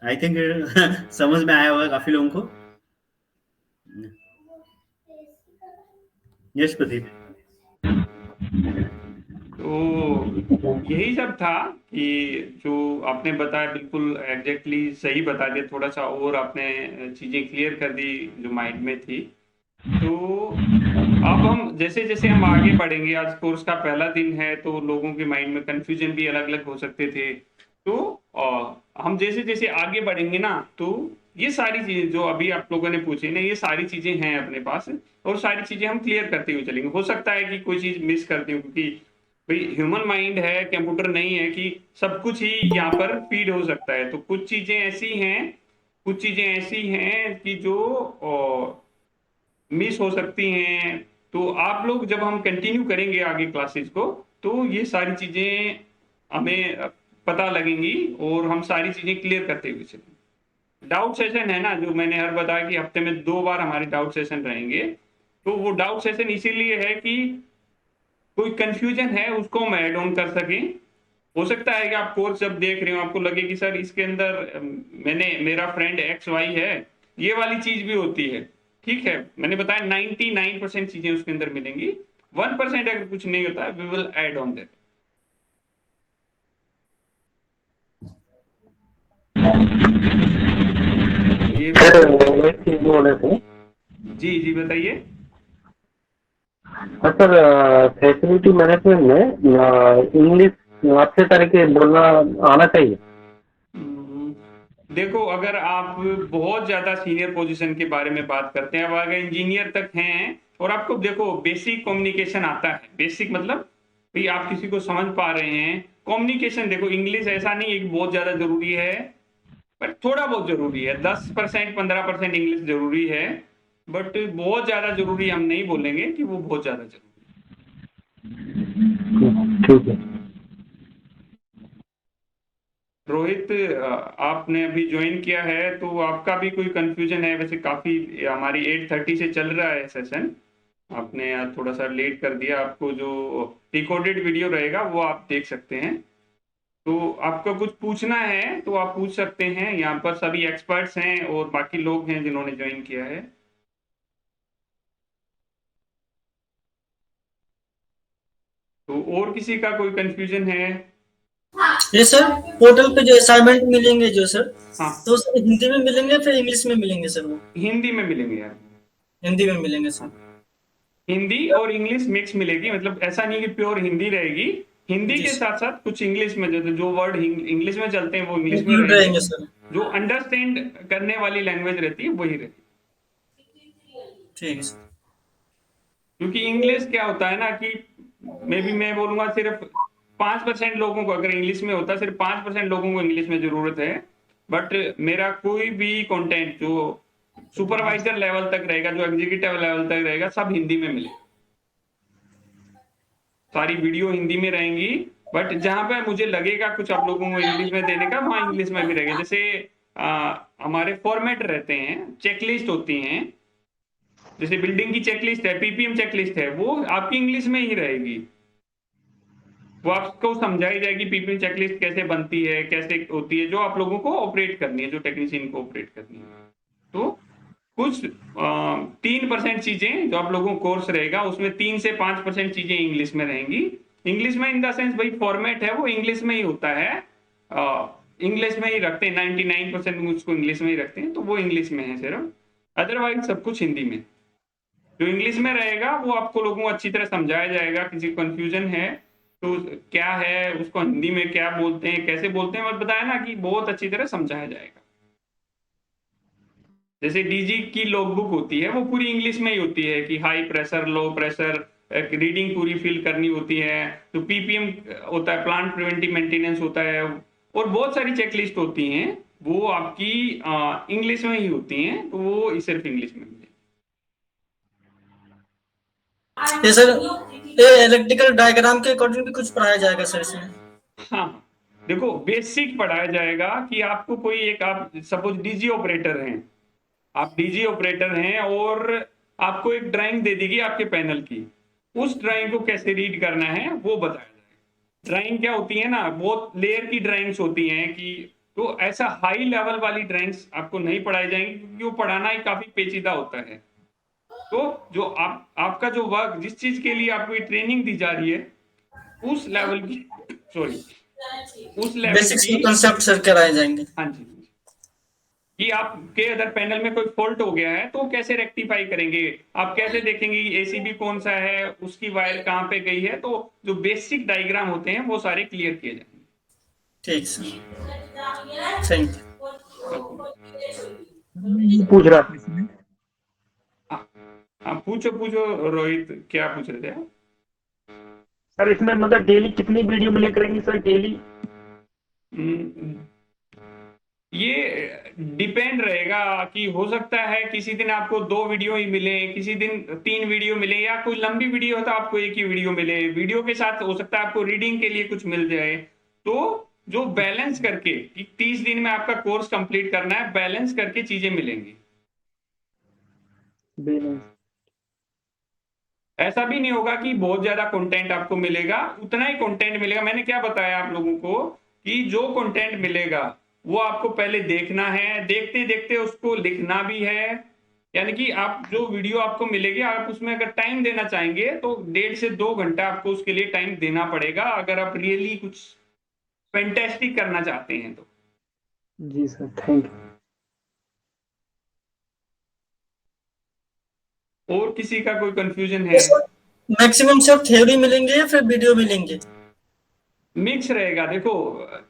आई थिंक समझ में आया होगा काफी लोगों को। यश प्रदीप। तो यही सब था कि जो आपने बताया बिल्कुल एग्जैक्टली सही बता दिया, थोड़ा सा और आपने चीजें क्लियर कर दी जो माइंड में थी। तो अब हम जैसे जैसे हम आगे बढ़ेंगे, आज कोर्स का पहला दिन है तो लोगों के माइंड में कंफ्यूजन भी अलग अलग हो सकते थे। तो हम जैसे जैसे आगे बढ़ेंगे ना, तो ये सारी चीजें जो अभी आप लोगों ने पूछी ना, ये सारी चीजें हैं अपने पास, और सारी चीजें हम क्लियर करते हुए चलेंगे। हो सकता है कि कोई चीज मिस करती हूँ, क्योंकि भाई ह्यूमन माइंड है, कंप्यूटर नहीं है कि सब कुछ ही यहाँ पर फीड हो सकता है। तो कुछ चीजें ऐसी हैं, कुछ चीजें ऐसी हैं कि जो मिस हो सकती हैं। तो आप लोग जब हम कंटिन्यू करेंगे आगे क्लासेस को, तो ये सारी चीजें हमें पता लगेंगी और हम सारी चीजें क्लियर करते हुए चलेंगे। डाउट सेशन है ना, जो मैंने हर बताया कि हफ्ते में 2 बार हमारे डाउट सेशन रहेंगे। तो वो डाउट सेशन इसीलिए है कि कोई कंफ्यूजन है उसको हम ऐड ऑन कर सकें। हो सकता है कि आप कोर्स जब देख रहे हो आपको लगे कि सर इसके अंदर मेरा फ्रेंड XY है, ये वाली चीज भी होती है। ठीक है, मैंने बताया 99% चीजें उसके अंदर मिलेंगी। 1% अगर कुछ नहीं होता है, we will add on that. ये सर एक चीज बोले थे। जी जी बताइए। हाँ सर, फैसिलिटी मैनेजमेंट में इंग्लिश अच्छे तरीके बोलना आना चाहिए। देखो, अगर आप बहुत ज्यादा सीनियर पोजीशन के बारे में बात करते हैं, अब अगर इंजीनियर तक हैं और आपको देखो बेसिक कम्युनिकेशन आता है, बेसिक मतलब भाई आप किसी को समझ पा रहे हैं, कम्युनिकेशन देखो इंग्लिश ऐसा नहीं है कि बहुत ज्यादा जरूरी है, बट थोड़ा बहुत जरूरी है। 10% 15% इंग्लिश जरूरी है, बट बहुत ज्यादा जरूरी हम नहीं बोलेंगे कि वो बहुत ज्यादा जरूरी ठीक है। रोहित, आपने अभी ज्वाइन किया है तो आपका भी कोई कंफ्यूजन है? वैसे काफी हमारी 8:30 से चल रहा है सेशन, आपने थोड़ा सा लेट कर दिया। आपको जो रिकॉर्डेड वीडियो रहेगा वो आप देख सकते हैं। तो आपका कुछ पूछना है तो आप पूछ सकते हैं, यहाँ पर सभी एक्सपर्ट्स हैं और बाकी लोग हैं जिन्होंने ज्वाइन किया है। तो और किसी का कोई कंफ्यूजन है? ये सर पोर्टल पे जो असाइनमेंट मिलेंगे जो सर, हाँ, तो सर हिंदी में मिलेंगे फिर इंग्लिश में मिलेंगे सर? वो हिंदी में मिलेंगे यार, हिंदी में मिलेंगे सर। हिंदी और इंग्लिश मिक्स मिलेगी। मतलब ऐसा नहीं कि प्योर हिंदी रहेगी, हिंदी जी के सर, साथ साथ कुछ इंग्लिश में, जो वर्ड इंग्लिश में चलते हैं वो इंग्लिश में इंक्लूड रहेंगे, रहेंगे सर। जो अंडरस्टैंड करने वाली लैंग्वेज रहती है वही रहती है। ठीक है सर। क्योंकि इंग्लिश क्या होता है ना कि मैं बोलूंगा सिर्फ 5% लोगों को, अगर इंग्लिश में होता सिर्फ 5% लोगों को इंग्लिश में जरूरत है। बट मेरा कोई भी कंटेंट जो सुपरवाइजर लेवल तक रहेगा, जो एग्जीक्यूटिव लेवल तक रहेगा, सब हिंदी में मिलेगा। सारी वीडियो हिंदी में रहेंगी, बट जहां पे मुझे लगेगा कुछ आप लोगों को इंग्लिश में देने का, वहां इंग्लिश में भी रहेगा। जैसे हमारे फॉर्मेट रहते हैं, चेकलिस्ट होती हैं, जैसे बिल्डिंग की चेकलिस्ट है, PPM चेकलिस्ट है, वो आपकी इंग्लिश में ही रहेगी। वो आपको समझाई जाएगी PPM चेकलिस्ट कैसे बनती है, कैसे होती है, जो आप लोगों को ऑपरेट करनी है, जो टेक्नीशियन को ऑपरेट करनी है। तो कुछ 3% चीजें जो आप लोगों को कोर्स रहेगा, उसमें 3 से 5% चीजें इंग्लिश में रहेंगी। इंग्लिश में इन द सेंस भाई फॉर्मेट है वो इंग्लिश में ही होता है, इंग्लिश में ही रखते हैं, 99% उसको इंग्लिश में ही रखते हैं, तो वो इंग्लिश में है सिर्फ। अदरवाइज सब कुछ हिंदी में। जो इंग्लिश में रहेगा वो आपको लोगों को अच्छी तरह समझाया जाएगा। किसी कंफ्यूजन है तो क्या है, उसको हिंदी में क्या बोलते हैं, कैसे बोलते हैं, मैं बताया ना कि बहुत अच्छी तरह समझाया जाएगा। जैसे DG की लॉगबुक होती है वो पूरी इंग्लिश में ही होती है कि high pressure, low pressure, reading पूरी फिल करनी होती है। तो PPM होता है, प्लांट प्रिवेंटिव मेंटेनेंस होता है, और बहुत सारी चेकलिस्ट होती हैं, वो आपकी इंग्लिश में ही होती हैं, तो वो सिर्फ इंग्लिश में मिलेगी। ये सर ये इलेक्ट्रिकल डायग्राम के अकॉर्डिंग भी कुछ पढ़ाया जाएगा सर इसमें? हाँ, देखो बेसिक पढ़ाया जाएगा कि आपको कोई एक, आप सपोज DG ऑपरेटर हैं, आप DG ऑपरेटर हैं और आपको एक ड्राइंग दे देगी आपके पैनल की, उस ड्राइंग को कैसे रीड करना है वो बताया जाएगा। ड्राइंग क्या होती है ना, बहुत लेयर की ड्राइंग्स होती हैं कि, तो ऐसा हाई लेवल वाली ड्राइंग्स आपको नहीं पढ़ाई जाएंगी, क्योंकि वो पढ़ाना ही काफी पेचीदा होता है। तो जो आपका जो वर्क, जिस चीज के लिए आपको ट्रेनिंग दी जा रही है, उस लेवल की सॉरी उस लेवल बेसिक्स की, कंसेप्ट सर कराए जाएंगे। हाँ जी, कि आपके अदर पैनल में कोई फॉल्ट हो गया है तो कैसे रेक्टिफाई करेंगे, आप कैसे देखेंगे एसीबी कौन सा है, उसकी वायर कहाँ पे गई है, तो जो बेसिक डायग्राम होते हैं वो सारे क्लियर किए जाएंगे। ठीक सर, थैंक यू। पूछ रहा था इसमें। हाँ पूछो रोहित, क्या पूछ रहे थे आप? सर इसमें मतलब डेली कितनी वीडियो मिले करेंगी सर डेली? ये डिपेंड रहेगा कि हो सकता है किसी दिन आपको 2 वीडियो ही मिले, किसी दिन 3 वीडियो मिले, या कोई लंबी वीडियो हो तो आपको एक ही वीडियो मिले। वीडियो के साथ हो सकता है आपको रीडिंग के लिए कुछ मिल जाए। तो जो बैलेंस करके कि 30 दिन में आपका कोर्स कंप्लीट करना है, बैलेंस करके चीजें मिलेंगी। ऐसा भी नहीं होगा कि बहुत ज्यादा कंटेंट आपको मिलेगा, उतना ही कंटेंट मिलेगा। मैंने क्या बताया आप लोगों को कि जो कंटेंट मिलेगा वो आपको पहले देखना है, देखते देखते उसको लिखना भी है। यानी कि आप जो वीडियो आपको मिलेगी, आप उसमें अगर टाइम देना चाहेंगे तो 1.5 से 2 घंटा आपको उसके लिए टाइम देना पड़ेगा, अगर आप रियली कुछ फैंटास्टिक करना चाहते हैं तो। जी सर, थैंक यू। और किसी का कोई कंफ्यूजन है? मैक्सिमम सर थ्योरी मिलेंगे या फिर वीडियो मिलेंगे? मिक्स रहेगा। देखो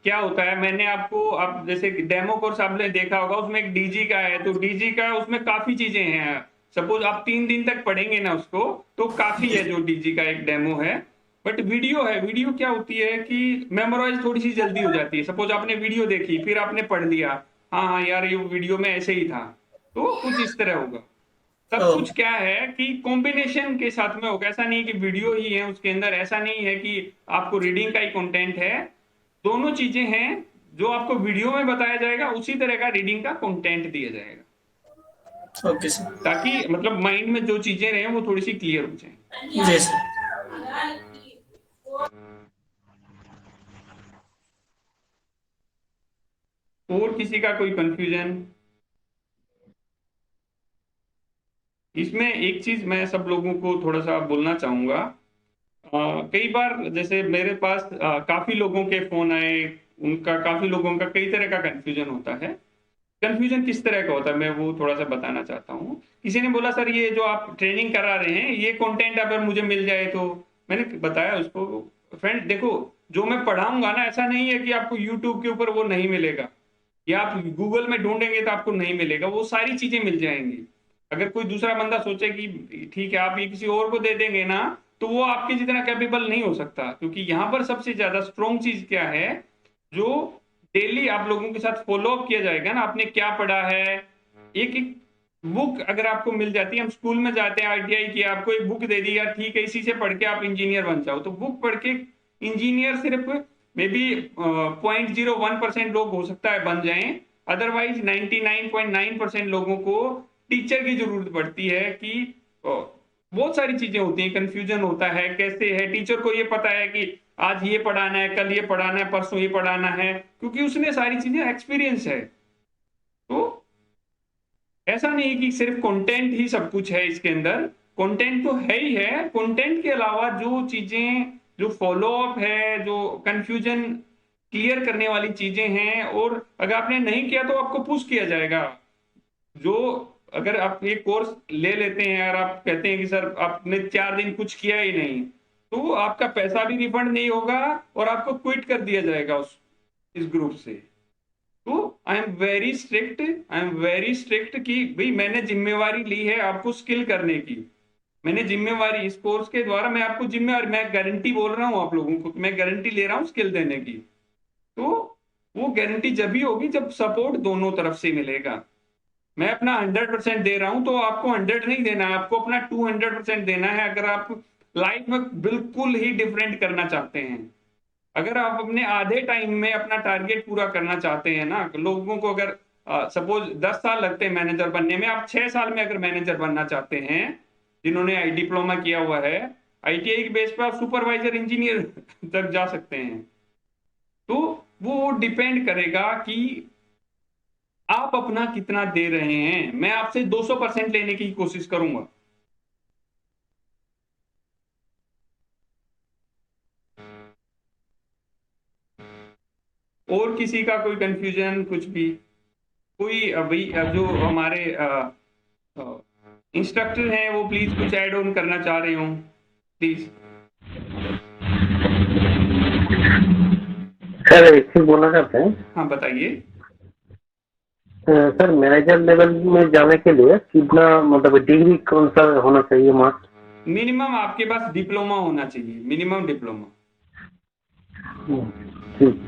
क्या होता है, मैंने आपको, आप जैसे डेमो कोर्स आपने देखा होगा, उसमें एक डीजी का है, तो डीजी का उसमें काफी चीजें हैं। सपोज आप 3 दिन तक पढ़ेंगे ना उसको तो काफी है जो डीजी का एक डेमो है। बट वीडियो है, वीडियो क्या होती है कि मेमोराइज थोड़ी सी जल्दी हो जाती है। सपोज आपने वीडियो देखी, फिर आपने पढ़ लिया, हाँ हाँ यार ये वीडियो में ऐसे ही था, तो कुछ इस तरह होगा। सब कुछ क्या है कि कॉम्बिनेशन के साथ में होगा। ऐसा नहीं है कि वीडियो ही है उसके अंदर, ऐसा नहीं है कि आपको रीडिंग का ही कंटेंट है। दोनों चीजें हैं, जो आपको वीडियो में बताया जाएगा उसी तरह का रीडिंग का कंटेंट दिया जाएगा। Okay sir. ताकि मतलब माइंड में जो चीजें रहे वो थोड़ी सी क्लियर हो जाए। जी सर। और किसी का कोई कंफ्यूजन? इसमें एक चीज मैं सब लोगों को थोड़ा सा बोलना चाहूंगा। कई बार जैसे मेरे पास काफी लोगों के फोन आए, उनका काफी लोगों का कई तरह का कंफ्यूजन होता है। कंफ्यूजन किस तरह का होता है मैं वो थोड़ा सा बताना चाहता हूँ। किसी ने बोला सर ये जो आप ट्रेनिंग करा रहे हैं ये कंटेंट अगर मुझे मिल जाए तो। मैंने बताया उसको, फ्रेंड देखो जो मैं पढ़ाऊंगा ना, ऐसा नहीं है कि आपको यूट्यूब के ऊपर वो नहीं मिलेगा, या आप गूगल में ढूंढेंगे तो आपको नहीं मिलेगा, वो सारी चीजें मिल जाएंगी। अगर कोई दूसरा बंदा सोचे कि ठीक है आप ये किसी और को दे देंगे ना, तो वो आपके जितना कैपेबल नहीं हो सकता। क्योंकि यहाँ पर सबसे ज्यादा स्ट्रॉन्ग चीज क्या है, जो डेली आप लोगों के साथ फॉलो अप किया जाएगा ना, आपने क्या पढ़ा है। एक एक बुक अगर आपको मिल जाती है, हम स्कूल में जाते हैं आईटीआई की, आपको एक बुक दे दी यार ठीक है इसी से पढ़ के आप इंजीनियर बन जाओ, तो बुक पढ़ के इंजीनियर सिर्फ मे बी 0.01% लोग हो सकता है बन जाएं। अदरवाइज 99.9% लोगों को टीचर की जरूरत पड़ती है कि बहुत सारी चीजें होती हैं, कंफ्यूजन होता है कैसे है। टीचर को ये पता है कि आज ये पढ़ाना है, कल ये पढ़ाना है, परसों ये पढ़ाना है, क्योंकि उसने सारी चीजें एक्सपीरियंस है। तो ऐसा नहीं कि सिर्फ कंटेंट ही सब कुछ है इसके अंदर, कंटेंट तो है ही है। कंटेंट के अलावा जो चीजें, जो फॉलो अप है, जो कंफ्यूजन क्लियर करने वाली चीजें हैं, और अगर आपने नहीं किया तो आपको पुश किया जाएगा। जो अगर आप ये कोर्स ले लेते हैं और आप कहते हैं कि सर आपने 4 दिन कुछ किया ही नहीं, तो आपका पैसा भी रिफंड नहीं होगा और आपको क्विट कर दिया जाएगा इस ग्रुप से। तो आई एम वेरी स्ट्रिक्ट कि भाई मैंने जिम्मेवारी ली है आपको स्किल करने की। मैंने जिम्मेवारी इस कोर्स के द्वारा, मैं आपको जिम्मेवारी, मैं गारंटी बोल रहा हूं आप लोगों को, मैं गारंटी ले रहा हूं स्किल देने की। तो वो गारंटी जब भी होगी जब सपोर्ट दोनों तरफ से मिलेगा। मैं अपना 100% दे रहा हूं तो आपको 100 नहीं देना है, आपको अपना 200% देना है। अगर आप लाइफ में बिल्कुल ही डिफरेंट करना चाहते हैं, अगर आप अपने आधे टाइम में अपना टारगेट पूरा करना चाहते हैं ना, लोगों को अगर सपोज 10 साल लगते हैं मैनेजर बनने में, आप 6 साल में अगर मैनेजर बनना चाहते हैं, जिन्होंने आई डिप्लोमा किया हुआ है, आईटीआई के बेस पर आप सुपरवाइजर इंजीनियर तक जा सकते हैं। तो वो डिपेंड करेगा कि आप अपना कितना दे रहे हैं। मैं आपसे 200% लेने की कोशिश करूंगा। और किसी का कोई कंफ्यूजन कुछ भी, कोई अभी जो हमारे इंस्ट्रक्टर हैं वो प्लीज कुछ ऐड ऑन करना चाह रहे हो प्लीज। सर एक चीज बोलना चाहते हैं। हाँ बताइए। सर मैनेजर लेवल में जाने के लिए कितना मतलब डिग्री कौन सा होना चाहिए मार्क्स? मिनिमम आपके पास डिप्लोमा होना चाहिए, मिनिमम डिप्लोमा। ठीक।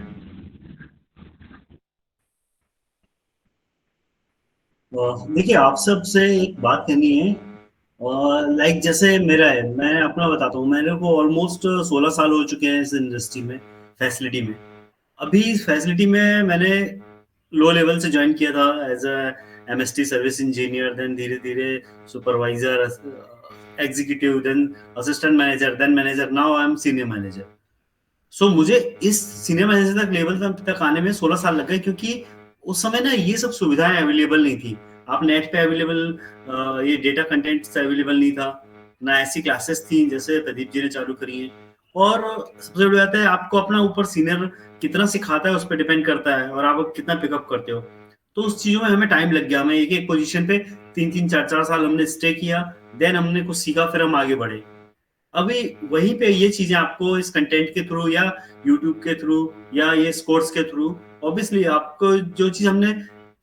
देखिए आप सबसे एक बात कहनी है, और लाइक जैसे मेरा है, मैं अपना बताता हूँ। मेरे को ऑलमोस्ट 16 साल हो चुके हैं इस इंडस्ट्री में, फैसिलिटी में। अभी इस फैसिलिटी में मैंने लो लेवल से ज्वाइन किया था as a MST service engineer, then धीरे धीरे supervisor, executive, then assistant manager, then manager, now I am senior manager. So मुझे इस सीनियर मैनेजर तक लेवल तक आने में 16 साल लग गए, क्योंकि उस समय ना ये सब सुविधाएं अवेलेबल नहीं थी। आप नेट पे अवेलेबल, ये डेटा कंटेंट अवेलेबल नहीं था, ना ऐसी क्लासेस थी जैसे प्रदीप जी ने चालू करी है। और सबसे बड़ी बात है, आपको अपना ऊपर सीनियर कितना सिखाता है उस पर डिपेंड करता है, और आप कितना पिकअप करते हो। तो उस चीजों में हमें टाइम लग गया। हमें एक एक पोजीशन पे 3-3, 4-4 साल हमने स्टे किया, देन हमने कुछ सीखा, फिर हम आगे बढ़े। अभी वहीं पे ये चीजें आपको इस कंटेंट के थ्रू या यूट्यूब के थ्रू या ये कोर्स के थ्रू, ऑब्वियसली आपको जो चीज हमने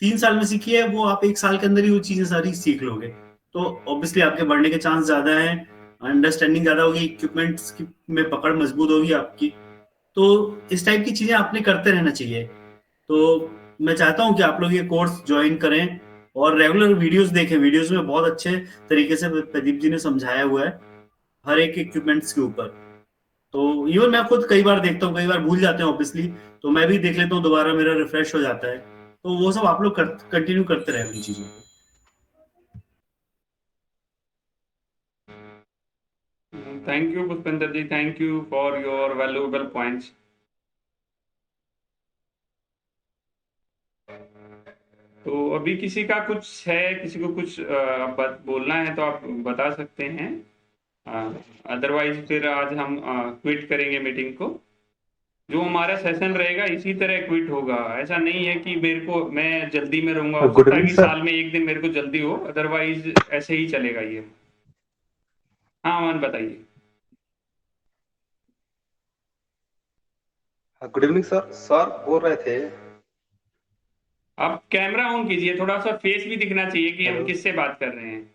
3 साल में सीखी है वो आप 1 साल के अंदर ही वो चीजें सारी सीख लोगे। तो ऑब्वियसली आपके बढ़ने के चांस ज्यादा है, अंडरस्टैंडिंग ज्यादा होगी, इक्विपमेंट्स में पकड़ मजबूत होगी आपकी। तो इस टाइप की चीजें आपने करते रहना चाहिए। तो मैं चाहता हूं कि आप लोग ये कोर्स ज्वाइन करें और रेगुलर वीडियोस देखें। वीडियोस में बहुत अच्छे तरीके से प्रदीप जी ने समझाया हुआ है हर एक इक्विपमेंट्स के ऊपर। तो इवन मैं खुद कई बार देखता हूँ, कई बार भूल जाते हैं ऑब्वियसली, तो मैं भी देख लेता हूँ दोबारा, मेरा रिफ्रेश हो जाता है। तो वो सब आप लोग कंटिन्यू करते रहे अपनी चीजों को। Thank you Pushpendra ji, thank you for your valuable points. तो अभी किसी का कुछ है, किसी को कुछ बोलना है तो आप बता सकते हैं, अदरवाइज फिर आज हम क्विट करेंगे मीटिंग को। जो हमारा सेशन रहेगा इसी तरह क्विट होगा। ऐसा नहीं है कि मेरे को, मैं जल्दी में रहूंगा, हो सकता है कि साल में एक दिन मेरे को जल्दी हो, अदरवाइज ऐसे ही चलेगा ये। हाँ अमन बताइए। Good evening sir. सर बोल रहे थे, आप कैमरा ऑन कीजिए, थोड़ा सा फेस भी दिखना चाहिए कि हम किससे बात कर रहे हैं।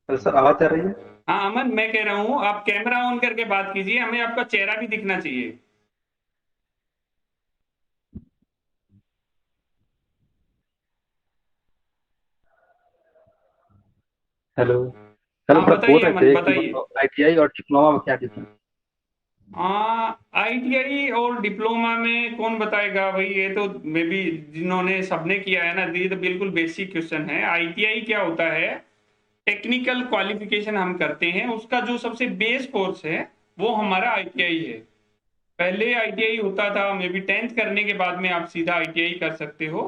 सर आवाज आ रही है? हाँ अमन, मैं कह रहा हूँ आप कैमरा ऑन करके बात कीजिए, हमें आपका चेहरा भी दिखना चाहिए। हेलो सर, हाँ मतलब बोल बताइए रहे अमन, थे कि बताइए। मतलब आईटीआई और डिप्लोमा में क्या डिफरेंस? आईटीआई और डिप्लोमा में कौन बताएगा भाई, ये तो मे बी जिन्होंने सबने किया है ना, ये तो बिल्कुल बेसिक क्वेश्चन है। आईटीआई क्या होता है, टेक्निकल क्वालिफिकेशन हम करते हैं, उसका जो सबसे बेस कोर्स है वो हमारा आईटीआई है। पहले आईटीआई होता था, मे बी 10th करने के बाद में आप सीधा आईटीआई कर सकते हो।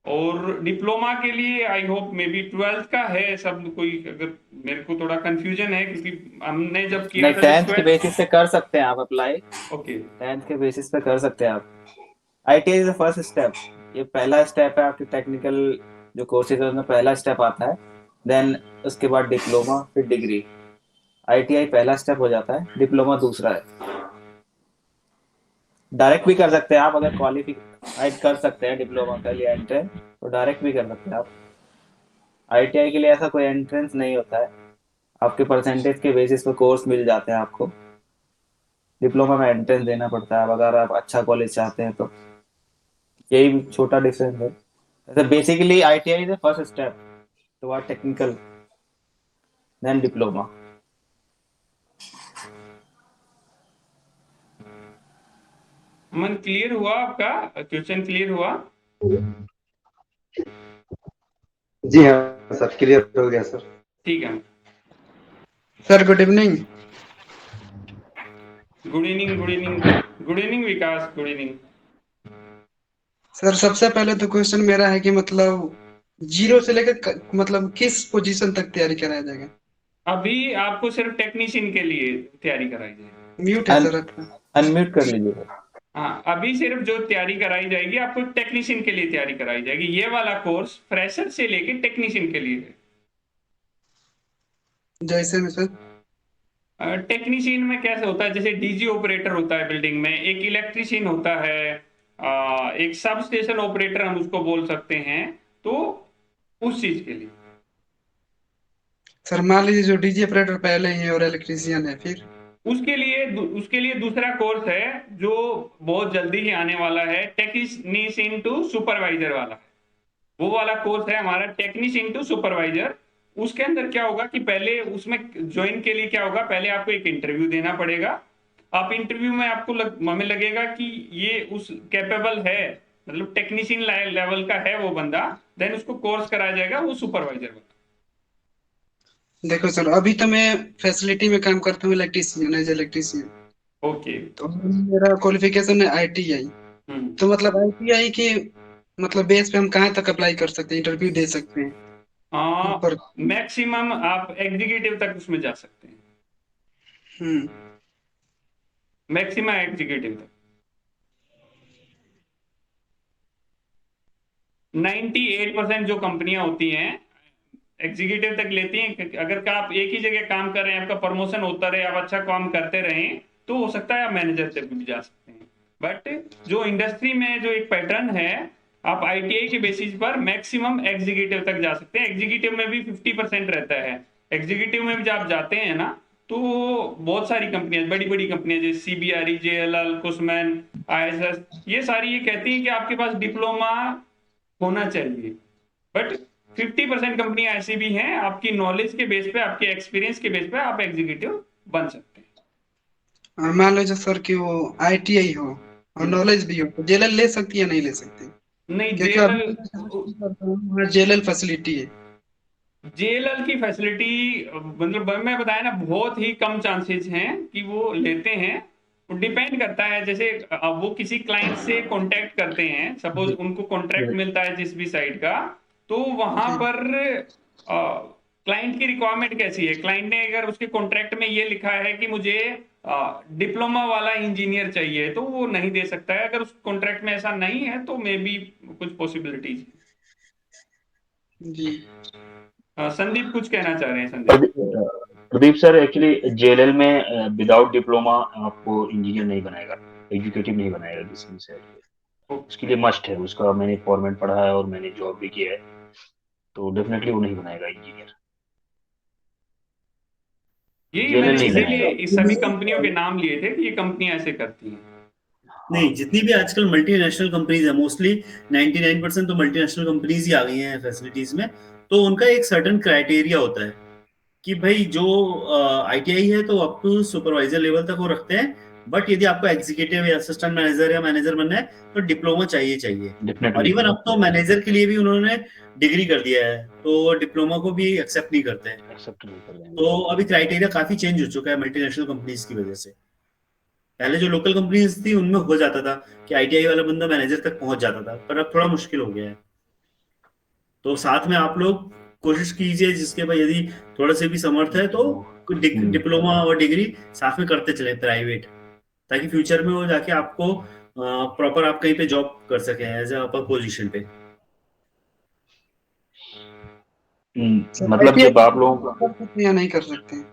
और डिप्लोमा के लिए I hope may be 12th का है सब कोई, अगर मेरे को थोड़ा कंफ्यूजन है क्योंकि हमने जब किया नहीं, था 10th के बेसिस पे कर सकते हैं आप अप्लाई। ओके 10th के बेसिस पे कर सकते हैं आप। ITI is the first step, ये पहला स्टेप है आपके टेक्निकल जो कोर्सेज है उसमें पहला स्टेप आता है। देन उसके बाद डिप्लोमा, फिर डिग्री। आईटीआई पहला स्टेप हो जाता है, डिप्लोमा दूसरा है। डायरेक्ट भी कर सकते हैं आप, अगर क्वालिफाइड कर सकते हैं डिप्लोमा के लिए एंट्रेंस, तो डायरेक्ट भी कर सकते हैं आप। आईटीआई के लिए ऐसा कोई एंट्रेंस नहीं होता है, आपके परसेंटेज के बेसिस पे कोर्स मिल जाते हैं आपको। डिप्लोमा में एंट्रेंस देना पड़ता है अगर आप अच्छा कॉलेज चाहते हैं तो। यही छोटा डिफरेंस है। वैसे basically ITI is the first step toward technical, then diploma. Aman clear हुआ आपका क्वेश्चन, क्लियर हुआ? जी हाँ सर, क्लियर हो गया सर। ठीक है sir good evening. Good evening, good evening, good evening Vikas, good evening. Sir सबसे पहले तो क्वेश्चन मेरा है कि मतलब 0 से लेकर मतलब किस पोजीशन तक तैयारी कराया जाएगा? अभी आपको सिर्फ टेक्नीशियन के लिए तैयारी कराई जाएगी। म्यूट है सर आपका। अनम्यूट कर लीजिए। हाँ, अभी सिर्फ जो तैयारी कराई जाएगी आपको टेक्नीशियन के लिए तैयारी कराई जाएगी। ये वाला कोर्स फ्रेशर से लेके टेक्नीशियन के लिए है। जैसे में सर टेक्नीशियन में कैसे होता है, जैसे डीजी ऑपरेटर होता है बिल्डिंग में, एक इलेक्ट्रीशियन होता है, एक सब स्टेशन ऑपरेटर हम उसको बोल सकते हैं। तो उस चीज के लिए सर मान लीजिए जो डीजी ऑपरेटर पहले ही है और इलेक्ट्रीशियन है, फिर उसके लिए दूसरा कोर्स है जो बहुत जल्दी ही आने वाला है, टेक्नीशियन टू सुपरवाइजर वाला। वो वाला कोर्स है हमारा टेक्नीशियन टू सुपरवाइजर। उसके अंदर क्या होगा कि पहले उसमें ज्वाइन के लिए क्या होगा, पहले आपको एक इंटरव्यू देना पड़ेगा। आप इंटरव्यू में आपको हमें लगेगा कि ये उस कैपेबल है, मतलब टेक्नीशियन लेवल का है वो बंदा, देन उसको कोर्स कराया जाएगा, वो सुपरवाइजर बनेगा। देखो सर अभी तो मैं फैसिलिटी में काम करता हूँ इलेक्ट्रीशियन, एज इलेक्ट्रीशियन। ओके। तो मेरा क्वालिफिकेशन है आईटीआई। तो मतलब आईटीआई के मतलब बेस पे हम कहाँ तक अप्लाई कर सकते हैं, इंटरव्यू दे सकते हैं? ऊपर मैक्सिमम आप एग्जीक्यूटिव तक उसमें जा सकते हैं। मैक्सिमम एग्जीक्यूटिव तक 98% जो कंपनियां होती हैं एग्जीक्यूटिव तक लेती हैं। अगर आप एक ही जगह काम कर रहे हैं, आपका प्रमोशन होता रहे, आप अच्छा काम करते रहें, तो हो सकता है आप मैनेजर तक भी जा सकते हैं। बट जो इंडस्ट्री में जो एक पैटर्न है, आप आईटीआई के बेसिस पर मैक्सिमम एग्जीक्यूटिव तक जा सकते हैं। एग्जीक्यूटिव में भी 50% रहता है। एग्जीक्यूटिव में भी जब आप जाते हैं ना, तो बहुत सारी कंपनियां, बड़ी बड़ी कंपनियां जैसे सीबीआरई, जेएलएल, कुशमैन, आईएसएस, ये सारी ये कहती हैं कि आपके पास डिप्लोमा होना चाहिए। बट 50% कंपनियां ऐसी भी हैं, आपकी नॉलेज के बेस पे, आपके एक्सपीरियंस के बेस पे आप एग्जीक्यूटिव बन सकते हैं। और मान लीजिए सर कि वो आईटीआई हो और नॉलेज भी हो, तो जेएलएल ले सकती है नहीं ले सकती? नहीं, क्योंकि अभी जेएलएल फैसिलिटी है। जेएलएल की फैसिलिटी मतलब मैं बताया ना, बहुत ही कम चांसेस हैं कि वो लेते हैं। डिपेंड करता है, जैसे अब वो किसी क्लाइंट से कांटेक्ट करते हैं, सपोज उनको कॉन्ट्रैक्ट मिलता है जिस भी साइड का, तो वहां पर क्लाइंट की रिक्वायरमेंट कैसी है। क्लाइंट ने अगर उसके कॉन्ट्रैक्ट में ये लिखा है कि मुझे डिप्लोमा वाला इंजीनियर चाहिए, तो वो नहीं दे सकता है। अगर उस कॉन्ट्रैक्ट में ऐसा नहीं है तो मे बी कुछ पॉसिबिलिटीज। जी संदीप कुछ कहना चाह रहे हैं। Sandeep. Pradeep sir, actually JLL में विदाउट डिप्लोमा आपको इंजीनियर नहीं बनाएगा, एग्जीक्यूटिव नहीं बनाएगा किसी भी साइड पे। उसके लिए मस्ट है, उसका मैंने फॉर्मेट पढ़ा है और मैंने जॉब भी किया है, तो डेफिनेटली वो नहीं बनाएगा इंजीनियर। यही मैंने इसीलिए इस सभी कंपनियों के नाम लिए थे कि ये कंपनियां ऐसे करती हैं। नहीं, जितनी भी आजकल मल्टीनेशनल कंपनीज है, मोस्टली 99% तो मल्टीनेशनल कंपनीज ही आ गई हैं फैसिलिटीज में। तो उनका एक सर्टेन क्राइटेरिया होता है कि भाई जो आईटीआई है तो अप टू सुपरवाइजर लेवल तक वो रखते हैं, बट यदि आपको एग्जीक्यूटिव या असिस्टेंट मैनेजर या मैनेजर बनना है तो डिप्लोमा चाहिए। और इवन अब तो मैनेजर के लिए भी उन्होंने डिग्री कर दिया है, तो डिप्लोमा को भी एक्सेप्ट नहीं करते हैं। तो अभी क्राइटेरिया काफी चेंज हो चुका है मल्टीनेशनल कंपनीज की वजह से। पहले जो लोकल कंपनीज थी उनमें हो जाता था कि आईटीआई वाला बंदा मैनेजर तक पहुंच जाता था, पर अब थोड़ा मुश्किल हो गया है। तो साथ में आप लोग कोशिश कीजिए, जिसके भाई यदि थोड़ा से भी समर्थ है तो डिप्लोमा और डिग्री साथ में करते चले प्राइवेट, ताकि फ्यूचर में वो जाके आपको प्रॉपर आप कहीं पे जॉब कर सके एज अपर पोजीशन पे। मतलब जब आप लोग कर सकते हैं या नहीं कर सकते हैं?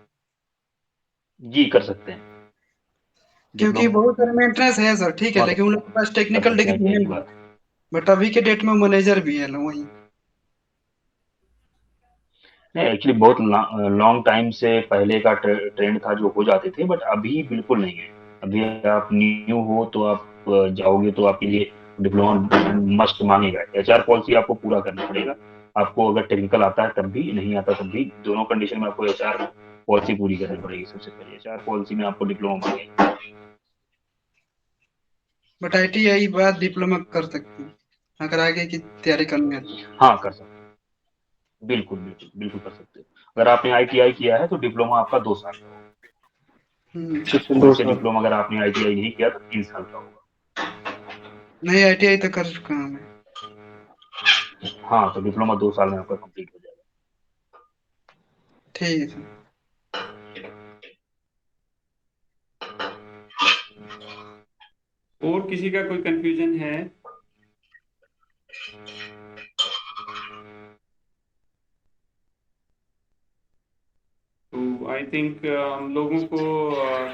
जी कर सकते हैं, क्योंकि बहुत सारे मेंटेनेंस है सर, ठीक है, लेकिन उन लोग के पास टेक्निकल डिग्री है, बट अभी के डेट में मैनेजर भी है वही। नहीं, एक्चुअली बहुत लॉन्ग टाइम से पहले का ट्रेंड था जो हो जाते थे, बट अभी बिल्कुल नहीं है। अभी आप न्यू हो तो आप जाओगे तो आपके लिए डिप्लोमा मस्ट मांगेगा। एचआर पॉलिसी आपको पूरा करना पड़ेगा। आपको अगर टेक्निकल आता है तब भी, नहीं आता तब भी, दोनों कंडीशन में आपको एचआर पॉलिसी पूरी करनी पड़ेगी। सबसे पहले एचआर पॉलिसी में आपको डिप्लोमा मांगेगा। बट आईटीआई बाद डिप्लोमा कर सकते हैं अगर आगे की तैयारी करनी है। हाँ कर सकते हैं, बिल्कुल बिल्कुल बिल्कुल कर सकते हैं। अगर आपने आईटीआई किया है तो डिप्लोमा आपका 2 साल का होगा। उससे डिप्लोमा अगर आपने आईटीआई नहीं किया तो 3 साल का होगा। नहीं, आईटीआई तो कर चुका हूँ मैं। हाँ, तो डिप्लोमा 2 साल में आपका कंप्लीट हो जाएगा। ठीक है। और किसी का कोई कंफ्यूजन है? तो आई थिंक हम लोगों को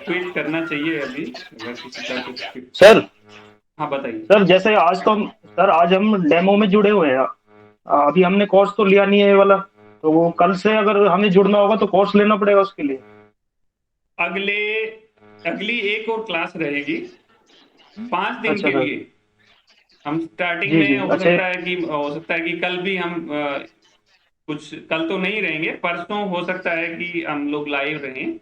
क्विट करना चाहिए अभी, अगर किसी का कुछ। सर हाँ बताइए। सर जैसे आज हम डेमो में जुड़े हुए हैं। अभी हमने कोर्स तो लिया नहीं है ये वाला, तो वो कल से अगर हमें जुड़ना होगा तो कोर्स लेना पड़ेगा उसके लिए। अगली एक और क्लास रहेगी 5 दिन अच्छा के सर। लिए। हम स्टार्टिंग जी में जी हो अच्छा। सकता है कि कल भी हम कुछ, कल तो नहीं रहेंगे, परसों हो सकता है कि हम लोग लाइव रहें।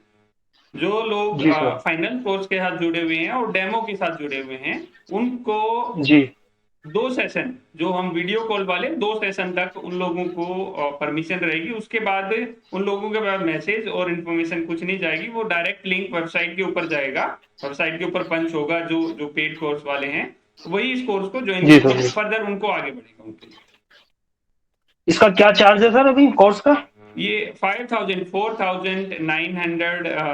जो लोग जी सर। फाइनल कोर्स के साथ जुड़े हुए हैं और डेमो के साथ जुड़े हुए हैं, उनको जी 2 सेशन, जो हम वीडियो कॉल वाले 2 सेशन तक उन लोगों को परमिशन रहेगी। उसके बाद उन लोगों के पास मैसेज और इन्फॉर्मेशन कुछ नहीं जाएगी, वो डायरेक्ट लिंक वेबसाइट के ऊपर जाएगा, वेबसाइट के ऊपर पंच होगा। जो जो पेड कोर्स वाले हैं वही इस कोर्स को ज्वाइन जी करेंगे, सर। फर्दर उनको आगे बढ़ेगा उनके लिए। इसका क्या चार्ज है सर अभी कोर्स का? ये 4,900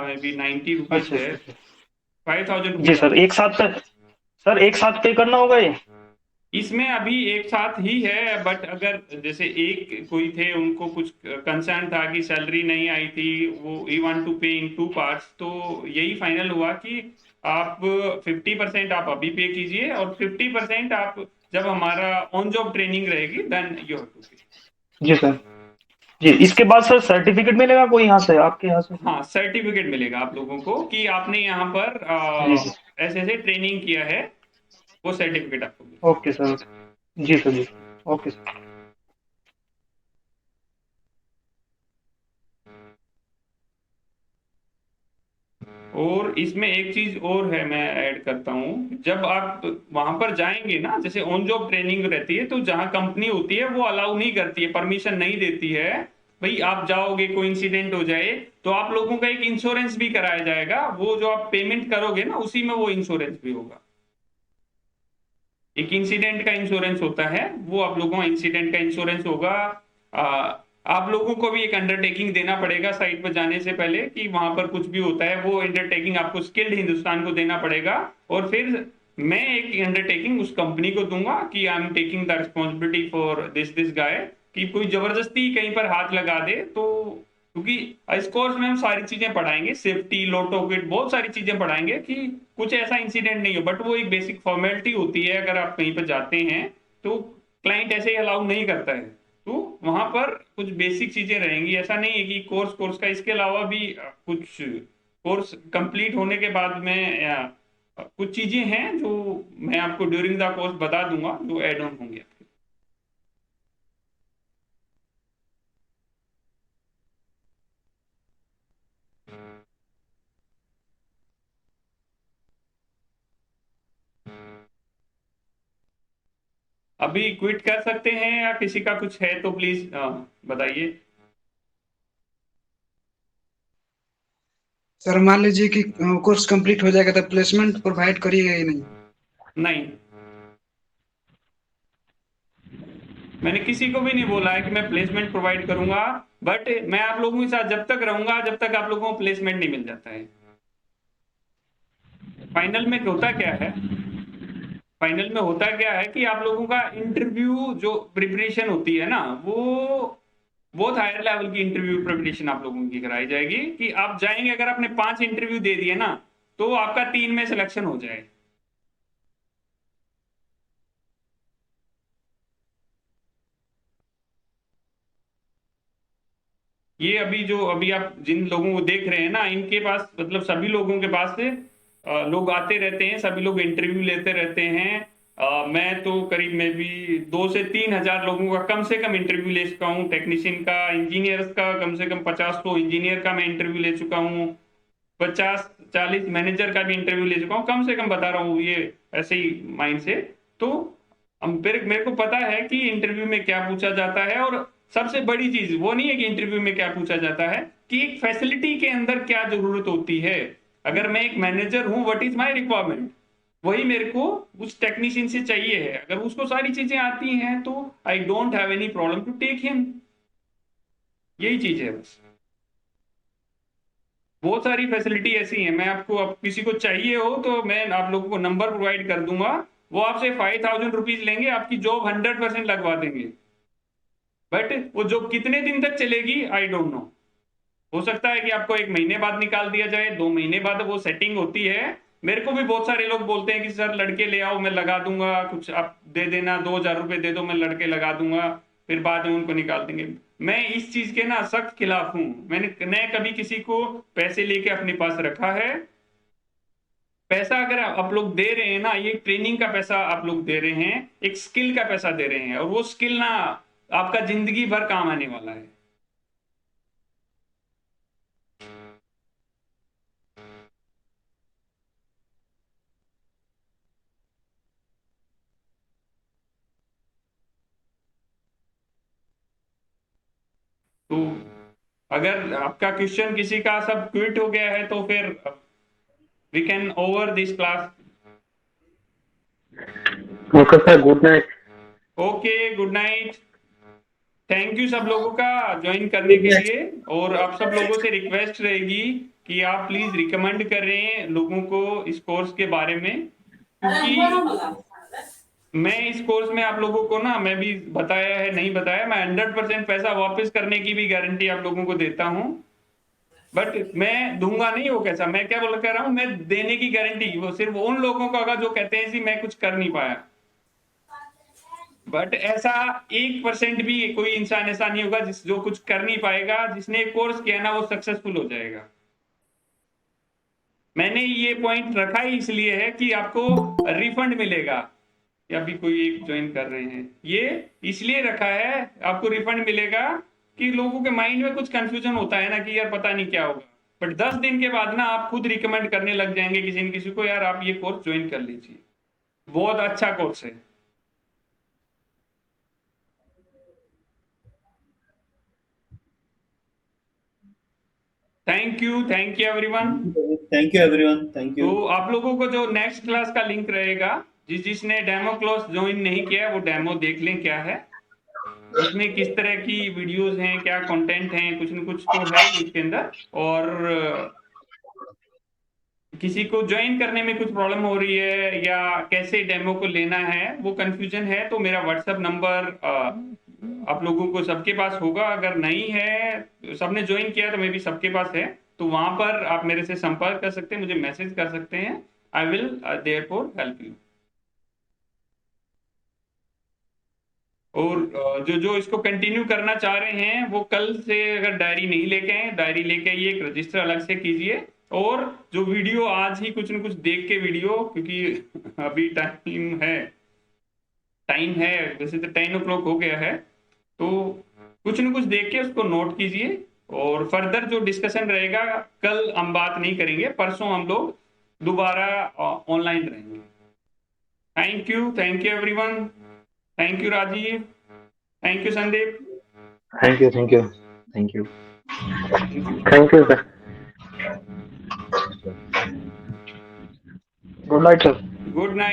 मे बी 90 रुपीज अच्छा है। अच्छा। 5,000 जी रुपीज। सर एक साथ पे करना होगा ये? इसमें अभी एक साथ ही है, बट अगर जैसे एक कोई थे, उनको कुछ कंसर्न था कि सैलरी नहीं आई थी, वो ही वांट टू पे इन 2 पार्ट्स, तो यही फाइनल हुआ कि आप 50% आप अभी पे कीजिए और 50% आप जब हमारा ऑन जॉब ट्रेनिंग रहेगी देन यू हैव टू पे। जी सर। जी इसके बाद सर सर्टिफिकेट मिलेगा कोई यहाँ से, आपके यहाँ से? हाँ, सर्टिफिकेट मिलेगा आप लोगों को कि आपने यहाँ पर जी जी। ऐसे ऐसे ट्रेनिंग किया है, वो सर्टिफिकेट आपको मिलेगा। Okay sir. जी सर जी। Okay sir. और इसमें एक चीज और है, मैं ऐड करता हूँ। जब आप वहां पर जाएंगे ना, जैसे ऑन जॉब ट्रेनिंग रहती है, तो जहां कंपनी होती है वो अलाउ नहीं करती है, परमिशन नहीं देती है। भाई आप जाओगे, कोई इंसिडेंट हो जाए, तो आप लोगों का एक इंश्योरेंस भी कराया जाएगा। वो जो आप पेमेंट करोगे ना, उसी में वो इंश्योरेंस भी होगा। एक इंसिडेंट का इंश्योरेंस होता है, वो आप लोगों का इंसिडेंट का इंश्योरेंस होगा। आप लोगों को भी एक अंडरटेकिंग देना पड़ेगा साइट पर जाने से पहले कि वहां पर कुछ भी होता है, वो अंडरटेकिंग आपको स्किल्ड हिंदुस्तान को देना पड़ेगा। और फिर मैं एक अंडरटेकिंग उस कंपनी को दूंगा कि I am taking the responsibility for this guy, कि कोई जबरदस्ती कहीं पर हाथ लगा दे तो। क्योंकि इस कोर्स में हम सारी चीजें पढ़ाएंगे, सेफ्टी, लोटो किट, बहुत सारी चीजें पढ़ाएंगे कि कुछ ऐसा इंसिडेंट नहीं हो। बट वो एक बेसिक फॉर्मेलिटी होती है, अगर आप कहीं पर जाते हैं तो क्लाइंट ऐसे ही अलाउ नहीं करता है, तो वहां पर कुछ बेसिक चीजें रहेंगी। ऐसा नहीं है कि कोर्स का, इसके अलावा भी कुछ कोर्स कंप्लीट होने के बाद में कुछ चीजें हैं जो मैं आपको ड्यूरिंग द कोर्स बता दूंगा, जो एड ऑन होंगे। अभी क्विट कर सकते हैं या किसी का कुछ है तो प्लीज बताइए। सर मान लीजिए कि कोर्स कंप्लीट हो जाएगा तो प्लेसमेंट प्रोवाइड करिएगा ही नहीं? नहीं, मैंने किसी को भी नहीं बोला है कि मैं प्लेसमेंट प्रोवाइड करूंगा, बट मैं आप लोगों के साथ जब तक रहूंगा जब तक आप लोगों को प्लेसमेंट नहीं मिल जाता है। फाइनल में होता क्या है, फाइनल में होता क्या है कि आप लोगों का इंटरव्यू जो प्रिपरेशन होती है ना, वो बहुत हायर लेवल की इंटरव्यू प्रिपरेशन आप लोगों की कराई जाएगी। कि आप जाएंगे, अगर आपने 5 इंटरव्यू दे दिए ना, तो आपका 3 में सिलेक्शन हो जाए। ये अभी आप जिन लोगों को देख रहे हैं ना, इनके पास, मतलब सभी लोगों के पास से लोग आते रहते हैं, सभी लोग इंटरव्यू लेते रहते हैं। मैं तो करीब में भी 2 से 3 हजार लोगों का कम से कम इंटरव्यू ले चुका हूँ। टेक्नीशियन का, इंजीनियर्स का, कम से कम 50 इंजीनियर का मैं इंटरव्यू ले चुका हूँ। 50-40 मैनेजर का भी इंटरव्यू ले चुका हूँ, कम से कम बता रहा हूँ ये ऐसे ही माइंड से। तो मेरे को पता है कि इंटरव्यू में क्या पूछा जाता है। और सबसे बड़ी चीज वो नहीं है कि इंटरव्यू में क्या पूछा जाता है, कि एक फैसिलिटी के अंदर क्या जरूरत होती है। अगर मैं एक मैनेजर हूं, व्हाट इज माय रिक्वायरमेंट, वही मेरे को उस टेक्नीशियन से चाहिए है। अगर उसको सारी चीजें आती हैं तो I don't have any problem to take him. यही चीज है बस। बहुत सारी फैसिलिटी ऐसी है। मैं आपको, अब किसी को चाहिए हो तो मैं आप लोगों को नंबर प्रोवाइड कर दूंगा, वो आपसे 5000 रुपीज लेंगे, आपकी जॉब 100% लगवा देंगे। बट वो जॉब कितने दिन तक चलेगी आई डोंट नो। हो सकता है कि आपको 1 महीने बाद निकाल दिया जाए, 2 महीने बाद, वो सेटिंग होती है। मेरे को भी बहुत सारे लोग बोलते हैं कि सर लड़के ले आओ, मैं लगा दूंगा, कुछ आप दे देना, 2000 रुपए दे दो, मैं लड़के लगा दूंगा, फिर बाद में उनको निकाल देंगे। मैं इस चीज के ना सख्त खिलाफ हूं। मैंने न कभी किसी को पैसे लेके अपने पास रखा है। पैसा अगर आप लोग दे रहे हैं ना, ये ट्रेनिंग का पैसा आप लोग दे रहे हैं, एक स्किल का पैसा दे रहे हैं, और वो स्किल ना आपका जिंदगी भर काम आने वाला है। तो अगर आपका क्वेश्चन किसी का सब क्विट हो गया है तो फिर we can over this class. Okay sir, good night. Okay, good night. Thank you सब लोगों का ज्वाइन करने के लिए, और आप सब लोगों से रिक्वेस्ट रहेगी कि आप प्लीज रिकमेंड करें लोगों को इस कोर्स के बारे में, क्योंकि मैं इस कोर्स में आप लोगों को ना, मैं भी बताया है नहीं बताया, मैं 100% पैसा वापस करने की भी गारंटी आप लोगों को देता हूं। बट मैं दूंगा नहीं वो कैसा, मैं क्या बोल कह रहा हूं, मैं देने की गारंटी वो सिर्फ उन लोगों का होगा जो कहते हैं जी मैं कुछ कर नहीं पाया। बट ऐसा 1% भी कोई इंसान ऐसा नहीं होगा जो कुछ कर नहीं पाएगा। जिसने कोर्स किया ना वो सक्सेसफुल हो जाएगा। मैंने ये पॉइंट रखा ही इसलिए है कि आपको रिफंड मिलेगा। या भी कोई एक ज्वाइन कर रहे हैं, ये इसलिए रखा है आपको रिफंड मिलेगा कि लोगों के माइंड में कुछ कंफ्यूजन होता है ना कि यार पता नहीं क्या होगा। बट 10 दिन के बाद ना आप खुद रिकमेंड करने लग जाएंगे किसी न किसी को, यार आप ये कोर्स ज्वाइन कर लीजिए, बहुत अच्छा कोर्स है। Thank you everyone. Thank you everyone, thank you. तो आप लोगों को जो नेक्स्ट क्लास का लिंक रहेगा, जिसने डेमो क्लास ज्वाइन नहीं किया है वो डेमो देख लें क्या है, उसमें किस तरह की वीडियोस हैं, क्या कंटेंट हैं, कुछ न कुछ तो है इसके अंदर। और किसी को ज्वाइन करने में कुछ प्रॉब्लम हो रही है या कैसे डेमो को लेना है वो कंफ्यूजन है, तो मेरा व्हाट्सएप नंबर आप लोगों को सबके पास होगा। अगर नहीं है, सबने ज्वाइन किया तो मे भी सबके पास है, तो वहां पर आप मेरे से संपर्क कर सकते हैं, मुझे मैसेज कर सकते हैं। I will therefore help you. और जो इसको कंटिन्यू करना चाह रहे हैं वो कल से अगर डायरी नहीं लेके आए, डायरी लेके आइए, एक रजिस्टर अलग से कीजिए। और जो वीडियो आज ही कुछ न कुछ देख के वीडियो, क्योंकि अभी टाइम है वैसे तो 10 o'clock हो गया है, तो कुछ न कुछ देख के उसको नोट कीजिए। और फर्दर जो डिस्कशन रहेगा, कल हम बात नहीं करेंगे, परसों हम लोग दोबारा ऑनलाइन रहेंगे। Thank you everyone. Thank you Rajeev, thank you Sandeep, thank you thank you sir. Good night sir. Good night.